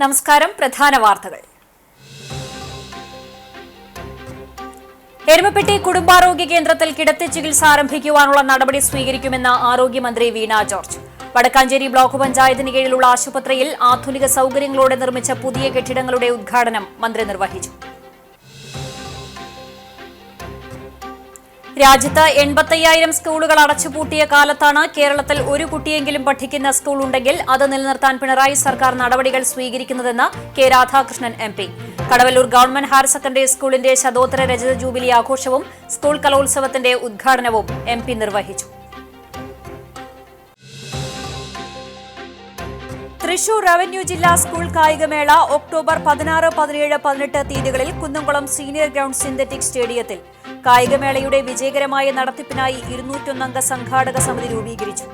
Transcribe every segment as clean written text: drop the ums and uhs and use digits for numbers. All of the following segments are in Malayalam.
നമസ്കാരം. പ്രധാന വാർത്തകൾ. എരുമപ്പെട്ടി കുടുംബാരോഗ്യ കേന്ദ്രത്തിൽ കിടത്തി ചികിത്സ ആരംഭിക്കുവാനുള്ള നടപടി സ്വീകരിക്കുമെന്ന് ആരോഗ്യമന്ത്രി വീണ ജോർജ്. വടക്കാഞ്ചേരി ബ്ലോക്ക് പഞ്ചായത്തിന് കീഴിലുള്ള ആശുപത്രിയിൽ ആധുനിക സൌകര്യങ്ങളോടെ നിർമ്മിച്ച പുതിയ കെട്ടിടങ്ങളുടെ ഉദ്ഘാടനം മന്ത്രി നിർവഹിച്ചു. രാജ്യത്ത് 85,000 സ്കൂളുകൾ അടച്ചുപൂട്ടിയ കാലത്താണ് കേരളത്തിൽ ഒരു കുട്ടിയെങ്കിലും പഠിക്കുന്ന സ്കൂൾ ഉണ്ടെങ്കിൽ അത് നിലനിർത്താൻ പിണറായി സർക്കാർ നടപടികൾ സ്വീകരിക്കുന്നതെന്ന് K Radhakrishnan MP. Kadavallur government higher secondary സ്കൂളിന്റെ ശതോത്തര രജത ജൂബിലി ആഘോഷവും സ്കൂൾ കലോത്സവത്തിന്റെ ഉദ്ഘാടനവും MP നിർവഹിച്ചു. തൃശൂർ റവന്യൂ ജില്ലാ സ്കൂൾ കായികമേള ഒക്ടോബർ 16, 17, 18 തീയതികളിൽ കുന്നംകുളം സീനിയർ ഗ്രൗണ്ട് സിന്തറ്റിക് സ്റ്റേഡിയത്തിൽ കായികമേളയുടെ വിജയകരമായ നടത്തിപ്പിനായി 201 അംഗ സംഘാടക സമിതി രൂപീകരിച്ചു.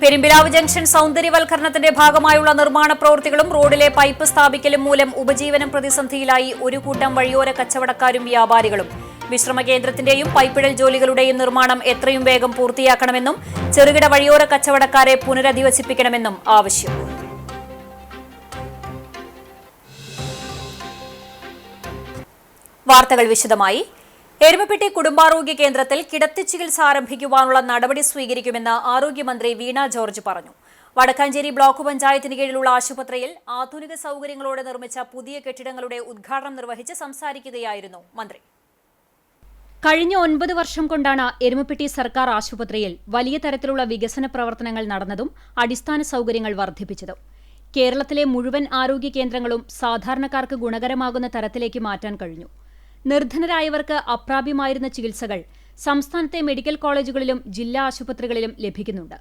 പെരുമ്പിലാവ് ജംഗ്ഷൻ സൌന്ദര്യവൽക്കരണത്തിന്റെ ഭാഗമായുള്ള നിർമ്മാണ പ്രവൃത്തികളും റോഡിലെ പൈപ്പ് സ്ഥാപിക്കലും മൂലം ഉപജീവനം പ്രതിസന്ധിയിലായി ഒരു കൂട്ടം വഴിയോര കച്ചവടക്കാരും വ്യാപാരികളും. വിശ്രമ കേന്ദ്രത്തിന്റെയും പൈപ്പിടൽ ജോലികളുടെയും നിർമ്മാണം എത്രയും വേഗം പൂർത്തിയാക്കണമെന്നും ചെറുകിട വഴിയോര കച്ചവടക്കാരെ പുനരധിവസിപ്പിക്കണമെന്നും ആവശ്യം. വാർത്തകൾ വിശദമായി. എരുമപ്പെട്ടി കുടുംബാരോഗ്യ കേന്ദ്രത്തിൽ കിടത്തി ചികിത്സ ആരംഭിക്കുവാനുള്ള നടപടി സ്വീകരിക്കുമെന്ന് ആരോഗ്യമന്ത്രി വീണ ജോർജ് പറഞ്ഞു. വടക്കാഞ്ചേരി ബ്ലോക്ക് പഞ്ചായത്തിന് കീഴിലുള്ള ആശുപത്രിയിൽ ആധുനിക സൌകര്യങ്ങളോടെ നിർമ്മിച്ച പുതിയ കെട്ടിടങ്ങളുടെ ഉദ്ഘാടനം നിർവഹിച്ച് സംസാരിക്കുകയായിരുന്നു മന്ത്രി. കഴിഞ്ഞ 9 വർഷം കൊണ്ടാണ് എരുമപ്പെട്ടി സർക്കാർ ആശുപത്രിയിൽ വലിയ തരത്തിലുള്ള വികസന പ്രവർത്തനങ്ങൾ നടന്നതും അടിസ്ഥാന സൌകര്യങ്ങൾ വർദ്ധിപ്പിച്ചതും. കേരളത്തിലെ മുഴുവൻ ആരോഗ്യ കേന്ദ്രങ്ങളും സാധാരണക്കാർക്ക് ഗുണകരമാകുന്ന തരത്തിലേക്ക് മാറ്റാൻ കഴിഞ്ഞു. നിർധനരായവർക്ക് അപ്രാപ്യമായിരുന്ന ചികിത്സകൾ സംസ്ഥാനത്തെ മെഡിക്കൽ കോളേജുകളിലും ജില്ലാ ആശുപത്രികളിലും ലഭിക്കുന്നുണ്ട്.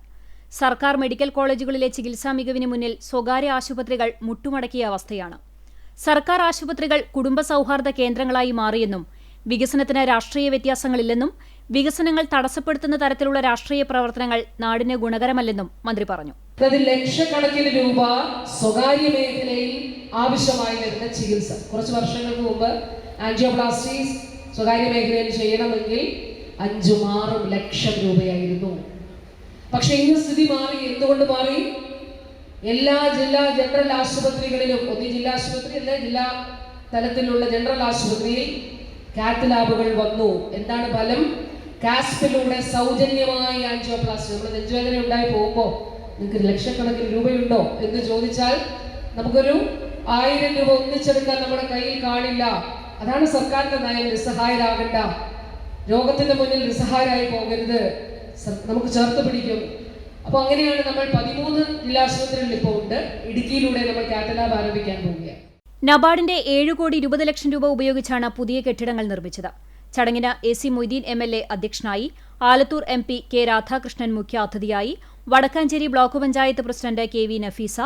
സർക്കാർ മെഡിക്കൽ കോളേജുകളിലെ ചികിത്സാ മികവിന് മുന്നിൽ സ്വകാര്യ ആശുപത്രികൾ മുട്ടുമടക്കിയ അവസ്ഥയാണ്. സർക്കാർ ആശുപത്രികൾ കുടുംബ സൌഹാർദ്ദ കേന്ദ്രങ്ങളായി മാറിയെന്നും വികസനത്തിന് രാഷ്ട്രീയ വ്യത്യാസങ്ങളില്ലെന്നും വികസനങ്ങൾ തടസ്സപ്പെടുത്തുന്ന തരത്തിലുള്ള രാഷ്ട്രീയ പ്രവർത്തനങ്ങൾ നാടിന് ഗുണകരമല്ലെന്നും മന്ത്രി പറഞ്ഞു. ലക്ഷക്കണക്കിന് രൂപ സ്വകാര്യ മേഖലയിൽ ആവശ്യമായി വരുന്ന ചികിത്സ കുറച്ച് വർഷങ്ങൾക്ക് മുമ്പ് ആൻജിയോപ്ലാസ്റ്റീസ് സ്വകാര്യ മേഖലയിൽ ചെയ്യണമെങ്കിൽ 5-6 ലക്ഷം രൂപയായിരുന്നു. പക്ഷെ ഇന്ന് സ്ഥിതി മാറി. എന്തുകൊണ്ട് മാറി? എല്ലാ ജില്ലാ ജനറൽ ആശുപത്രികളിലും, ഒന്നി ജില്ലാ ആശുപത്രി അല്ലെ ജില്ലാ തലത്തിലുള്ള ജനറൽ ആശുപത്രിയിൽ കാത്ത് ലാബുകൾ വന്നു. എന്താണ് ഫലം? കാസ്പിലൂടെ സൗജന്യമായി ആൻജിയോപ്ലാസ്റ്റി. നമ്മൾ നെഞ്ചുവേദന ഉണ്ടായി പോകുമ്പോൾ നിങ്ങൾക്ക് ലക്ഷക്കണക്കിന് രൂപയുണ്ടോ എന്ന് ചോദിച്ചാൽ നമുക്കൊരു 1000 രൂപ ഒന്നിച്ചെടുക്കാൻ നമ്മുടെ കയ്യിൽ കാണില്ല. അതാണ് സർക്കാരിന്റെ നയം. നിസ്സഹായരാകണ്ട, രോഗത്തിന്റെ മുന്നിൽ നിസ്സഹായരായി പോകരുത്, നമുക്ക് ചേർത്ത് പിടിക്കും. അപ്പൊ അങ്ങനെയാണ് നമ്മൾ 13 ജില്ലാ ആശുപത്രികളിൽ ഇപ്പോൾ ഉണ്ട്. ഇടുക്കിയിലൂടെ നമ്മൾ കാത്ത് ലാബ് ആരംഭിക്കാൻ പോവുകയാണ്. നബാർഡിന്റെ 7,20 ലക്ഷം രൂപ ഉപയോഗിച്ചാണ് പുതിയ കെട്ടിടങ്ങൾ നിർമ്മിച്ചത്. ചടങ്ങിന് AC മൊയ്തീൻ MLA അധ്യക്ഷനായി. ആലത്തൂർ MP കെ രാധാകൃഷ്ണൻ മുഖ്യാതിഥിയായി. Vadakkanchery block panchayat president KV Nafeesa,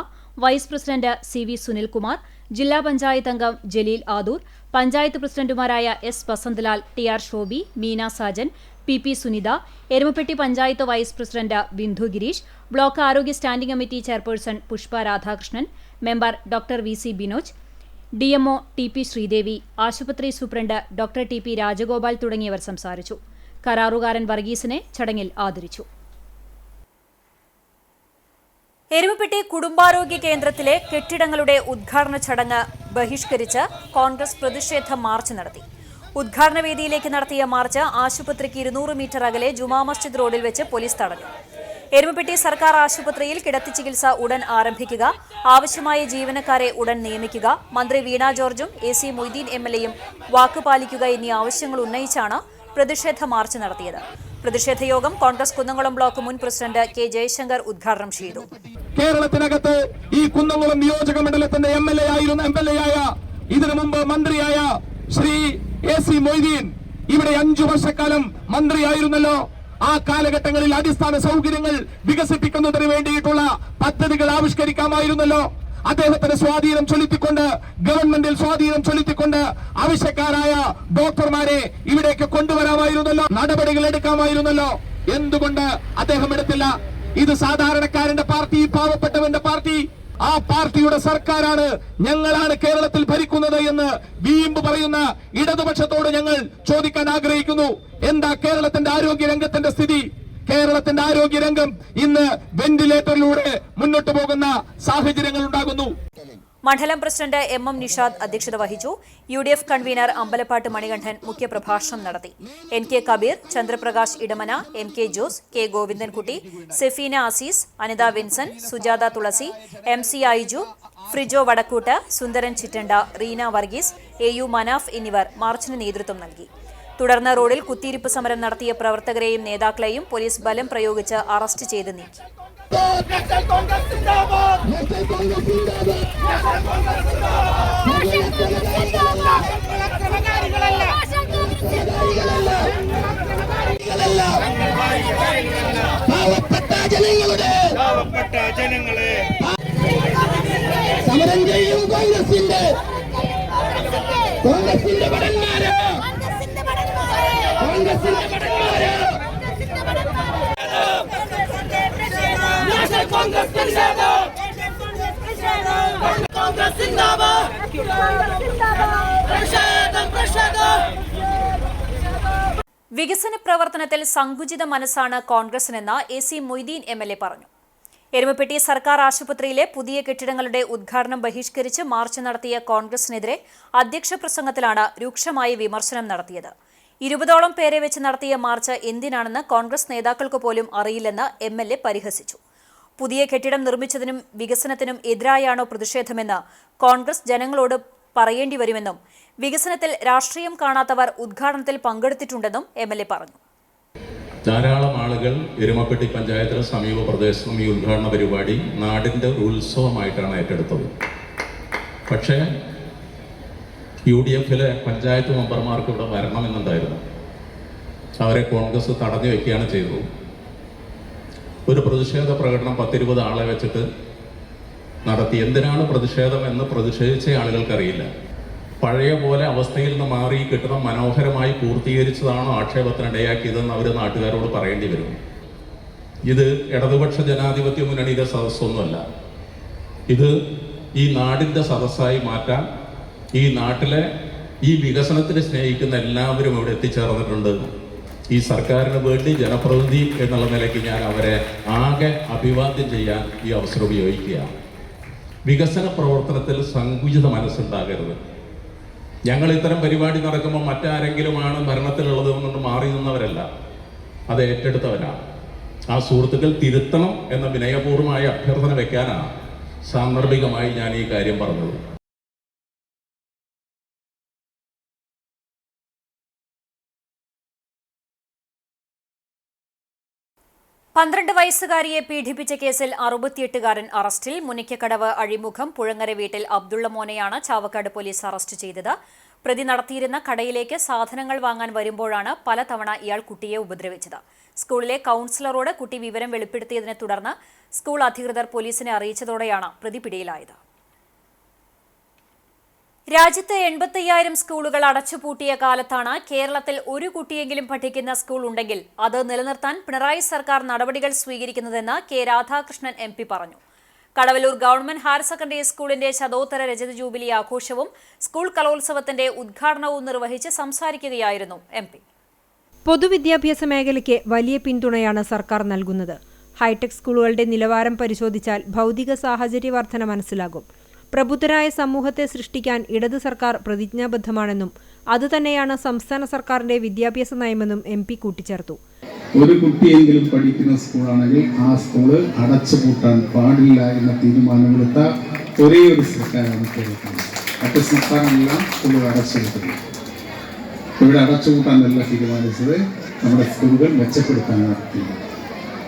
vice president CV Sunilkumar, ജില്ലാ പഞ്ചായത്ത് അംഗം ജലീൽ ആദൂർ, പഞ്ചായത്ത് പ്രസിഡന്റുമാരായ S Vasanthalal, TR Shobi, Meena Sajan, PP Sunitha, Erumappetty panchayat vice president Bindu Gireesh, block ആരോഗ്യ standing committee chairperson Pushpa Radhakrishnan, member doctor VC Binoj, DMO TP Sreedevi, ആശുപത്രി സൂപ്രണ്ട് ഡോക്ടർ TP രാജഗോപാൽ തുടങ്ങിയവർ സംസാരിച്ചു. കരാറുകാരൻ വർഗീസിനെ ചടങ്ങിൽ ആദരിച്ചു. എരുമപ്പെട്ടി കുടുംബാരോഗ്യ കേന്ദ്രത്തിലെ കെട്ടിടങ്ങളുടെ ഉദ്ഘാടന ചടങ്ങ് ബഹിഷ്കരിച്ച് കോൺഗ്രസ് പ്രതിഷേധ മാർച്ച് നടത്തി. ഉദ്ഘാടന വേദിയിലേക്ക് നടത്തിയ മാർച്ച് ആശുപത്രിക്ക് 200 മീറ്റർ അകലെ ജുമാ മസ്ജിദ് റോഡിൽ വെച്ച് പോലീസ് തടഞ്ഞു. എരുമപ്പെട്ടി സർക്കാർ ആശുപത്രിയിൽ കിടത്തി ചികിത്സ ഉടൻ ആരംഭിക്കുക, ആവശ്യമായ ജീവനക്കാരെ ഉടൻ നിയമിക്കുക, മന്ത്രി വീണ ജോർജും AC മൊയ്തീൻ MLAയും വാക്കുപാലിക്കുക എന്നീ ആവശ്യങ്ങൾ ഉന്നയിച്ചാണ് പ്രതിഷേധ മാർച്ച് നടത്തിയത്. പ്രതിഷേധ യോഗം കോൺഗ്രസ് കുന്നംകുളം ബ്ലോക്ക് മുൻ പ്രസിഡന്റ് K ജയശങ്കർ ഉദ്ഘാടനം ചെയ്തു. കേരളത്തിനകത്ത് ഈ കുന്നംകുളം നിയോജക മണ്ഡലത്തിന്റെ MLA ഇതിനു മുമ്പ് മന്ത്രിയായ ശ്രീ AC മൊയ്തീൻ ഇവിടെ 5 വർഷക്കാലം മന്ത്രിയായിരുന്നല്ലോ. ആ കാലഘട്ടങ്ങളിൽ അടിസ്ഥാന സൗകര്യങ്ങൾ വികസിപ്പിക്കുന്നതിന് വേണ്ടിയിട്ടുള്ള പദ്ധതികൾ ആവിഷ്കരിക്കാമായിരുന്നല്ലോ. അദ്ദേഹത്തിന് സ്വാധീനം ചെലുത്തിക്കൊണ്ട്, ഗവൺമെന്റിൽ സ്വാധീനം ചെലുത്തിക്കൊണ്ട് ആവശ്യക്കാരായ ഡോക്ടർമാരെ ഇവിടേക്ക് കൊണ്ടുവരാമായിരുന്നല്ലോ, നടപടികൾ എടുക്കാമായിരുന്നല്ലോ. എന്തുകൊണ്ട് അദ്ദേഹം എടുത്തില്ല? ഇത് സാധാരണക്കാരന്റെ പാർട്ടി, പാവപ്പെട്ടവന്റെ പാർട്ടി. ആ പാർട്ടിയുടെ സർക്കാരാണ്, ഞങ്ങളാണ് കേരളത്തിൽ ഭരിക്കുന്നത് എന്ന് വീമ്പ് പറയുന്ന ഇടതുപക്ഷത്തോട് ഞങ്ങൾ ചോദിക്കാൻ ആഗ്രഹിക്കുന്നു. എന്താ കേരളത്തിന്റെ ആരോഗ്യ രംഗത്തിന്റെ സ്ഥിതി? കേരളത്തിന്റെ ആരോഗ്യരംഗം ഇന്ന് വെന്റിലേറ്ററിലൂടെ മുന്നോട്ട് പോകുന്ന സാഹചര്യങ്ങൾ ഉണ്ടാകുന്നു. മണ്ഡലം പ്രസിഡന്റ് എം നിഷാദ് അധ്യക്ഷത വഹിച്ചു. UDF കൺവീനർ അമ്പലപ്പാട്ട് മണികണ്ഠൻ മുഖ്യപ്രഭാഷണം നടത്തി. NK Kabeer, Chandraprakash Edamana, MK Jose, K Govindankutty, Sefeena Azeez, Anitha Vincent, Sujatha Thulasi, MC Aiju, Frijo Vadakkoot, Sundaran Chittanda, Reena Varghese, AU Manaf എന്നിവർ മാർച്ചിന് നേതൃത്വം നൽകി. തുടർന്ന് റോഡിൽ കുത്തിയിരിപ്പ് സമരം നടത്തിയ പ്രവർത്തകരെയും നേതാക്കളെയും പോലീസ് ബലം പ്രയോഗിച്ച് അറസ്റ്റ് ചെയ്ത് നീക്കി. സമരം ചെയ്യും കോൺഗ്രസിന്റെ ഭടന്മാര്, കോൺഗ്രസിന്റെ ഭടന്മാര്. വികസന പ്രവർത്തനത്തിൽ സങ്കുചിത മനസ്സാണ് കോൺഗ്രസിനെന്ന് AC മൊയ്തീൻ MLA പറഞ്ഞു. എരുമപ്പെട്ടി സർക്കാർ ആശുപത്രിയിലെ പുതിയ കെട്ടിടങ്ങളുടെ ഉദ്ഘാടനം ബഹിഷ്കരിച്ച് മാർച്ച് നടത്തിയ കോൺഗ്രസിനെതിരെ അധ്യക്ഷ പ്രസംഗത്തിലാണ് രൂക്ഷമായ വിമർശനം നടത്തിയത്. 20ഓളം പേരെ വെച്ച് നടത്തിയ മാർച്ച് എന്തിനാണെന്ന് കോൺഗ്രസ് നേതാക്കൾക്ക് പോലും അറിയില്ലെന്ന് MLA പരിഹസിച്ചു. പുതിയ കെട്ടിടം നിർമ്മിച്ചതിനും വികസനത്തിനും എതിരായാണോ പ്രതിഷേധമെന്ന് കോൺഗ്രസ് ജനങ്ങളോട് പറയേണ്ടി വരുമെന്നും വികസനത്തിൽ രാഷ്ട്രീയം കാണാത്തവർ ഉദ്ഘാടനത്തിൽ പങ്കെടുത്തിട്ടുണ്ടെന്നും MLA പറഞ്ഞു. ധാരാളം ആളുകൾ എരുമപ്പെട്ടി പഞ്ചായത്തിലെ സമീപ പ്രദേശത്തും ഈ ഉദ്ഘാടന പരിപാടി നാടിൻ്റെ ഉത്സവമായിട്ടാണ് ഏറ്റെടുത്തത്. പക്ഷേ UDFിലെ പഞ്ചായത്ത് മെമ്പർമാർക്ക് ഇവിടെ വരണമെന്നുണ്ടായിരുന്നു. അവരെ കോൺഗ്രസ് തടഞ്ഞു വയ്ക്കുകയാണ് ചെയ്തത്. ഒരു പ്രതിഷേധ പ്രകടനം 10-20 ആളെ വെച്ചിട്ട് നടത്തി. എന്തിനാണ് പ്രതിഷേധം എന്ന് പ്രതിഷേധിച്ച ആളുകൾക്കറിയില്ല. പഴയ പോലെ അവസ്ഥയിൽ നിന്ന് മാറി കെട്ടിടം മനോഹരമായി പൂർത്തീകരിച്ചതാണോ ആക്ഷേപത്തിനിടയാക്കിയതെന്ന് അവർ നാട്ടുകാരോട് പറയേണ്ടി വരും. ഇത് ഇടതുപക്ഷ ജനാധിപത്യ മുന്നണിയുടെ സദസ്സൊന്നുമല്ല. ഇത് ഈ നാടിൻ്റെ സദസ്സായി മാറ്റാൻ ഈ നാട്ടിലെ ഈ വികസനത്തിന് സ്നേഹിക്കുന്ന എല്ലാവരും ഇവിടെ എത്തിച്ചേർന്നിട്ടുണ്ട്. ഈ സർക്കാരിന് വേണ്ടി ജനപ്രതിനിധി എന്നുള്ള നിലയ്ക്ക് ഞാൻ അവരെ ആകെ അഭിവാദ്യം ചെയ്യാൻ ഈ അവസരം ഉപയോഗിക്കുകയാണ്. വികസന പ്രവർത്തനത്തിൽ സങ്കുചിത മനസ്സുണ്ടാകരുത്. ഞങ്ങൾ ഇത്തരം പരിപാടി നടക്കുമ്പോൾ മറ്റാരെങ്കിലുമാണ് ഭരണത്തിലുള്ളത് കൊണ്ട് മാറി നിന്നവരല്ല, അത് ഏറ്റെടുത്തവരാണ്. ആ സുഹൃത്തുക്കൾ തിരുത്തണം എന്ന വിനയപൂർവമായ അഭ്യർത്ഥന വെക്കാനാണ് സാന്ദർഭികമായി ഞാൻ ഈ കാര്യം പറഞ്ഞത്. 12 വയസ്സുകാരിയെ പീഡിപ്പിച്ച കേസിൽ 68കാരൻ അറസ്റ്റിൽ. മുനിക്കക്കടവ് അഴിമുഖം പുഴങ്ങര വീട്ടിൽ അബ്ദുള്ള മോനെയാണ് ചാവക്കാട് പോലീസ് അറസ്റ്റ് ചെയ്തത്. പ്രതി നടത്തിയിരുന്ന കടയിലേക്ക് സാധനങ്ങൾ വാങ്ങാൻ വരുമ്പോഴാണ് പലതവണ ഇയാൾ കുട്ടിയെ ഉപദ്രവിച്ചത്. സ്കൂളിലെ കൗൺസിലറോട് കുട്ടി വിവരം വെളിപ്പെടുത്തിയതിനെ തുടർന്ന് സ്കൂൾ അധികൃതർ പോലീസിനെ അറിയിച്ചതോടെയാണ് പ്രതി പിടിയിലായത്. രാജ്യത്ത് 85,000 സ്കൂളുകൾ അടച്ചുപൂട്ടിയ കാലത്താണ് കേരളത്തിൽ ഒരു കുട്ടിയെങ്കിലും പഠിക്കുന്ന സ്കൂൾ ഉണ്ടെങ്കിൽ അത് നിലനിർത്താൻ പിണറായി സർക്കാർ നടപടികൾ സ്വീകരിക്കുന്നതെന്ന് K രാധാകൃഷ്ണൻ MP പറഞ്ഞു. കടവല്ലൂർ ഗവൺമെന്റ് ഹയർ സെക്കൻഡറി സ്കൂളിന്റെ ശതോത്തര രജത ജൂബിലി ആഘോഷവും സ്കൂൾ കലോത്സവത്തിന്റെ ഉദ്ഘാടനവും നിർവഹിച്ച് സംസാരിക്കുകയായിരുന്നു MP. പൊതുവിദ്യാഭ്യാസ മേഖലയ്ക്ക് വലിയ പിന്തുണയാണ് സർക്കാർ നൽകുന്നത്. ഹൈടെക് സ്കൂളുകളുടെ നിലവാരം പരിശോധിച്ചാൽ ഭൗതിക സാഹചര്യ വർധന മനസ്സിലാകും. പ്രബുദ്ധരായ സമൂഹത്തെ സൃഷ്ടിക്കാൻ ഇടത് സർക്കാർ പ്രതിജ്ഞാബദ്ധമാണെന്നും അതുതന്നെയാണ് സംസ്ഥാന സർക്കാരിന്റെ വിദ്യാഭ്യാസ നയമെന്നും MP കൂട്ടിച്ചേർത്തു. ഒരു കുട്ടിയെങ്കിലും പഠിക്കുന്ന സ്കൂളാണെങ്കിൽ ആ സ്കൂള് അടച്ചുപൂട്ടാൻ പാടില്ല എന്ന തീരുമാനമെടുത്ത ഒരേ ഒരു സർക്കാരാണ് കേരളത്തിൽ. മറ്റ് സംസ്ഥാനങ്ങളെല്ലാം സ്കൂളുകൾ അടച്ചുപൂട്ടുന്നു. ഇവിടെ അടച്ചുപൂട്ടാനല്ല തീരുമാനിച്ചത്, നമ്മുടെ സ്കൂളുകൾ മെച്ചപ്പെടുത്താനാണ് തീരുമാനം.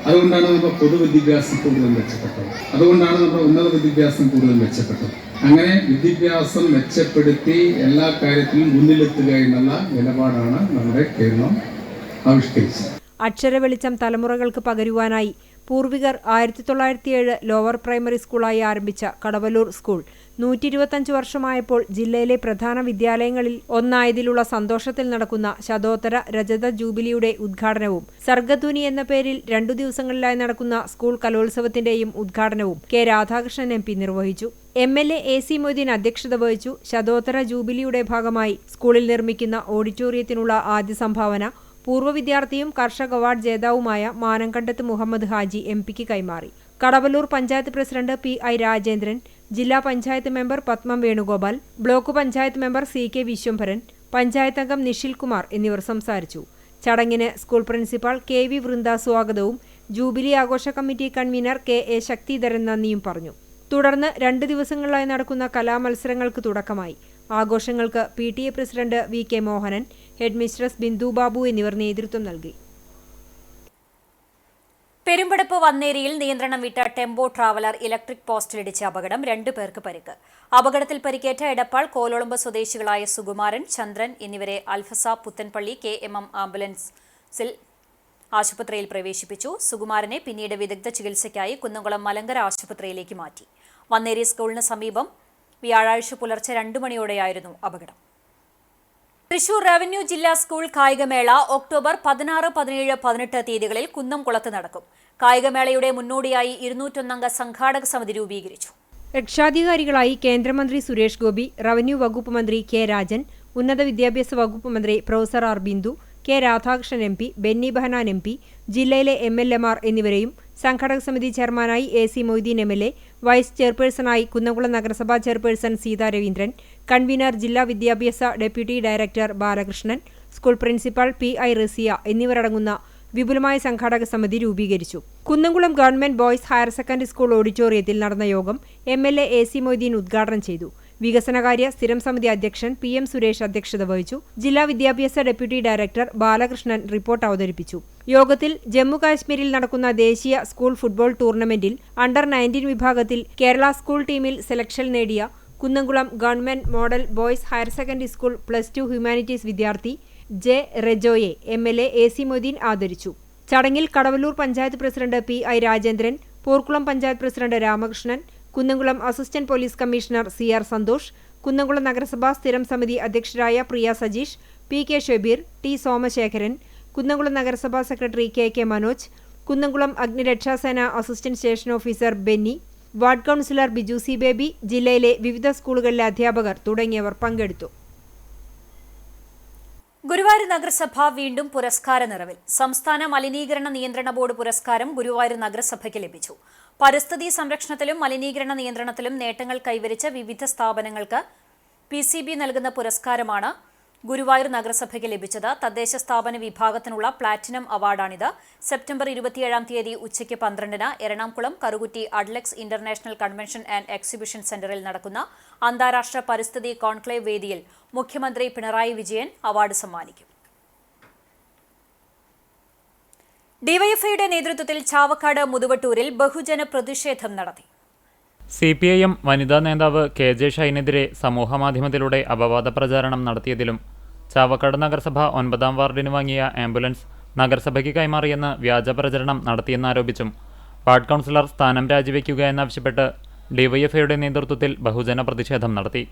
അതുകൊണ്ടാണ് നമ്മുടെ പൊതുവിദ്യാഭ്യാസം കൂടുതൽ മെച്ചപ്പെട്ടത്. അതുകൊണ്ടാണ് നമ്മുടെ ഉന്നത വിദ്യാഭ്യാസം കൂടുതൽ മെച്ചപ്പെട്ടത്. അങ്ങനെ വിദ്യാഭ്യാസം മെച്ചപ്പെടുത്തി എല്ലാ കാര്യത്തിലും മുന്നിലെത്തുക എന്നുള്ള നിലപാടാണ് നമ്മുടെ കേരളം ആവിഷ്കരിച്ചത്. അക്ഷരവെളിച്ചം തലമുറകൾക്ക് പകരുവാനായി പൂർവികർ 1907 ലോവർ പ്രൈമറി സ്കൂളായി ആരംഭിച്ച കടവല്ലൂർ സ്കൂൾ 125 വർഷമായപ്പോൾ ജില്ലയിലെ പ്രധാന വിദ്യാലയങ്ങളിൽ ഒന്നായതിലുള്ള സന്തോഷത്തിൽ നടക്കുന്ന ശതോത്തര രജത ജൂബിലിയുടെ ഉദ്ഘാടനവും സർഗധ്വനി എന്ന പേരിൽ 2 ദിവസങ്ങളിലായി നടക്കുന്ന സ്കൂൾ കലോത്സവത്തിന്റെയും ഉദ്ഘാടനവും K രാധാകൃഷ്ണൻ MP നിർവഹിച്ചു. MLA AC മൊയ്തീൻ അധ്യക്ഷത വഹിച്ചു. ശതോത്തര ജൂബിലിയുടെ ഭാഗമായി സ്കൂളിൽ നിർമ്മിക്കുന്ന ഓഡിറ്റോറിയത്തിനുള്ള ആദ്യ സംഭാവന പൂർവ്വ വിദ്യാർത്ഥിയും കർഷക അവാർഡ് ജേതാവുമായ മാനംകണ്ടത്ത് മുഹമ്മദ് ഹാജി എംപിക്ക് കൈമാറി. കടവല്ലൂർ പഞ്ചായത്ത് പ്രസിഡന്റ് PI രാജേന്ദ്രൻ, ജില്ലാ panchayat member Padmam Venugopal, block panchayat member CK Vishwambharan, panchayat അംഗം നിഷിൽ കുമാർ എന്നിവർ സംസാരിച്ചു. ചടങ്ങിന് സ്കൂൾ പ്രിൻസിപ്പാൾ KV വൃന്ദ സ്വാഗതവും ജൂബിലി ആഘോഷ കമ്മിറ്റി കൺവീനർ KA ശക്തിധരൻ നന്ദിയും പറഞ്ഞു. തുടർന്ന് 2 ദിവസങ്ങളിലായി നടക്കുന്ന കലാമത്സരങ്ങൾക്ക് തുടക്കമായി. ആഘോഷങ്ങൾക്ക് PTA president VK Mohanan, head mistress Bindu Babu എന്നിവർ നേതൃത്വം നൽകി. പെരുമ്പടപ്പ് വന്നേരിയിൽ നിയന്ത്രണം വിട്ട ടെമ്പോ ട്രാവലർ ഇലക്ട്രിക് പോസ്റ്റിലിടിച്ച അപകടം 2 പേർക്ക് പരിക്ക്. അപകടത്തിൽ പരിക്കേറ്റ എടപ്പാൾ കോലോളമ്പ് സ്വദേശികളായ സുകുമാരൻ, ചന്ദ്രൻ എന്നിവരെ അൽഫസ പുത്തൻപള്ളി KMM ആംബുലൻസിൽ ആശുപത്രിയിൽ പ്രവേശിപ്പിച്ചു. സുകുമാരനെ പിന്നീട് വിദഗ്ധ ചികിത്സയ്ക്കായി കുന്നംകുളം മലങ്കര ആശുപത്രിയിലേക്ക് മാറ്റി. വന്നേരി സ്കൂളിന് സമീപം വ്യാഴാഴ്ച പുലർച്ചെ 2 മണിയോടെയായിരുന്നു അപകടം. തൃശൂർ റവന്യൂ ജില്ലാ സ്കൂൾ കായികമേള ഒക്ടോബർ 16, 17, 18 തീയതികളിൽ കുന്നംകുളത്ത് നടക്കും. കായികമേളയുടെ മുന്നോടിയായി 201 അംഗ സംഘാടക സമിതി രൂപീകരിച്ചു. രക്ഷാധികാരികളായി കേന്ദ്രമന്ത്രി സുരേഷ് ഗോപി, റവന്യൂ വകുപ്പ് മന്ത്രി K രാജൻ, ഉന്നത വിദ്യാഭ്യാസ വകുപ്പ് മന്ത്രി professor R Bindu, K Radhakrishnan MP, Benny Behanan MP, ജില്ലയിലെ MLAമാർ എന്നിവരെയും സംഘാടക സമിതി ചെയർമാനായി AC മൊയ്തീൻ MLA, വൈസ് ചെയർപേഴ്സണായി കുന്നംകുളം നഗരസഭാ ചെയർപേഴ്സൺ സീതാ രവീന്ദ്രൻ, കൺവീനർ ജില്ലാ വിദ്യാഭ്യാസ deputy director Balakrishnan, school principal PI Rasiya എന്നിവരടങ്ങുന്ന വിപുലമായ സംഘാടക സമിതി രൂപീകരിച്ചു. Kunnamkulam government boys higher secondary school ഓഡിറ്റോറിയത്തിൽ നടന്ന യോഗം MLA AC മൊയ്തീൻ ഉദ്ഘാടനം ചെയ്തു. വികസനകാര്യ സ്ഥിരം സമിതി അധ്യക്ഷൻ PM സുരേഷ് അധ്യക്ഷത വഹിച്ചു. ജില്ലാ വിദ്യാഭ്യാസ ഡെപ്യൂട്ടി ഡയറക്ടർ ബാലകൃഷ്ണൻ റിപ്പോർട്ട് അവതരിപ്പിച്ചു. യോഗത്തിൽ ജമ്മു കാശ്മീരിൽ നടക്കുന്ന ദേശീയ സ്കൂൾ ഫുട്ബോൾ ടൂർണമെന്റിൽ അണ്ടർ-19 വിഭാഗത്തിൽ കേരള സ്കൂൾ ടീമിൽ സെലക്ഷൻ നേടിയ Kunnamkulam government model boys higher secondary school +2 humanities വിദ്യാർത്ഥി J റെജോയെ MLA AC മൊയ്തീൻ ആദരിച്ചു. ചടങ്ങിൽ Kadavallur panchayat president PI Rajendran, Porkulam panchayat president Ramakrishnan, Kunnamkulam assistant police commissioner CR Santhosh, Kunnamkulam നഗരസഭാ സ്ഥിരം സമിതി അധ്യക്ഷരായ പ്രിയ സജീഷ്, PK ഷബീർ, T സോമശേഖരൻ, കുന്നംകുളം നഗരസഭാ സെക്രട്ടറി KK മനോജ്, കുന്നംകുളം അഗ്നിരക്ഷാസേന assistant station officer Benny, ward councillor Biju C Baby, ജില്ലയിലെ വിവിധ സ്കൂളുകളിലെ അധ്യാപകർ തുടങ്ങിയവർ പങ്കെടുത്തു. ഗുരുവായൂർ നഗരസഭ വീണ്ടും പുരസ്കാര നിറവിൽ. സംസ്ഥാന മലിനീകരണ നിയന്ത്രണ ബോർഡ് പുരസ്കാരം ഗുരുവായൂർ നഗരസഭയ്ക്ക് ലഭിച്ചു. പരിസ്ഥിതി സംരക്ഷണത്തിലും മലിനീകരണ നിയന്ത്രണത്തിലും നേട്ടങ്ങൾ കൈവരിച്ച വിവിധ സ്ഥാപനങ്ങൾക്ക് PCB നൽകുന്ന പുരസ്കാരമാണ് ഗുരുവായൂർ നഗരസഭയ്ക്ക് ലഭിച്ചത്. തദ്ദേശ സ്ഥാപന വിഭാഗത്തിനുള്ള പ്ലാറ്റിനം അവാർഡാണിത്. സെപ്റ്റംബർ 27 തീയതി ഉച്ചയ്ക്ക് 12-ന് Ernakulam Karukutty Adlux international convention and exhibition സെന്ററിൽ നടക്കുന്ന അന്താരാഷ്ട്ര പരിസ്ഥിതി കോൺക്ലേവ് വേദിയിൽ മുഖ്യമന്ത്രി പിണറായി വിജയൻ അവാർഡ് സമ്മാനിക്കും. ഡിവൈഎഫ്ഐയുടെ നേതൃത്വത്തിൽ ചാവക്കാട് മുതുവട്ടൂരിൽ ബഹുജന പ്രതിഷേധം നടത്തി. CPIM വനിതാ നേതാവ് KJ ഷൈനെതിരെ സമൂഹമാധ്യമത്തിലൂടെ അപവാദ പ്രചാരണം നടത്തിയതിലും ചാവക്കാട് നഗരസഭ 9-ാം വാർഡിന് വാങ്ങിയ ആംബുലൻസ് നഗരസഭയ്ക്ക് കൈമാറിയെന്ന് വ്യാജ പ്രചരണം നടത്തിയെന്നാരോപിച്ചും വാർഡ് കൗൺസിലർ സ്ഥാനം രാജിവെക്കുക എന്നാവശ്യപ്പെട്ട് ഡിവൈഎഫ്ഐയുടെ നേതൃത്വത്തിൽ ബഹുജന പ്രതിഷേധം നടത്തി.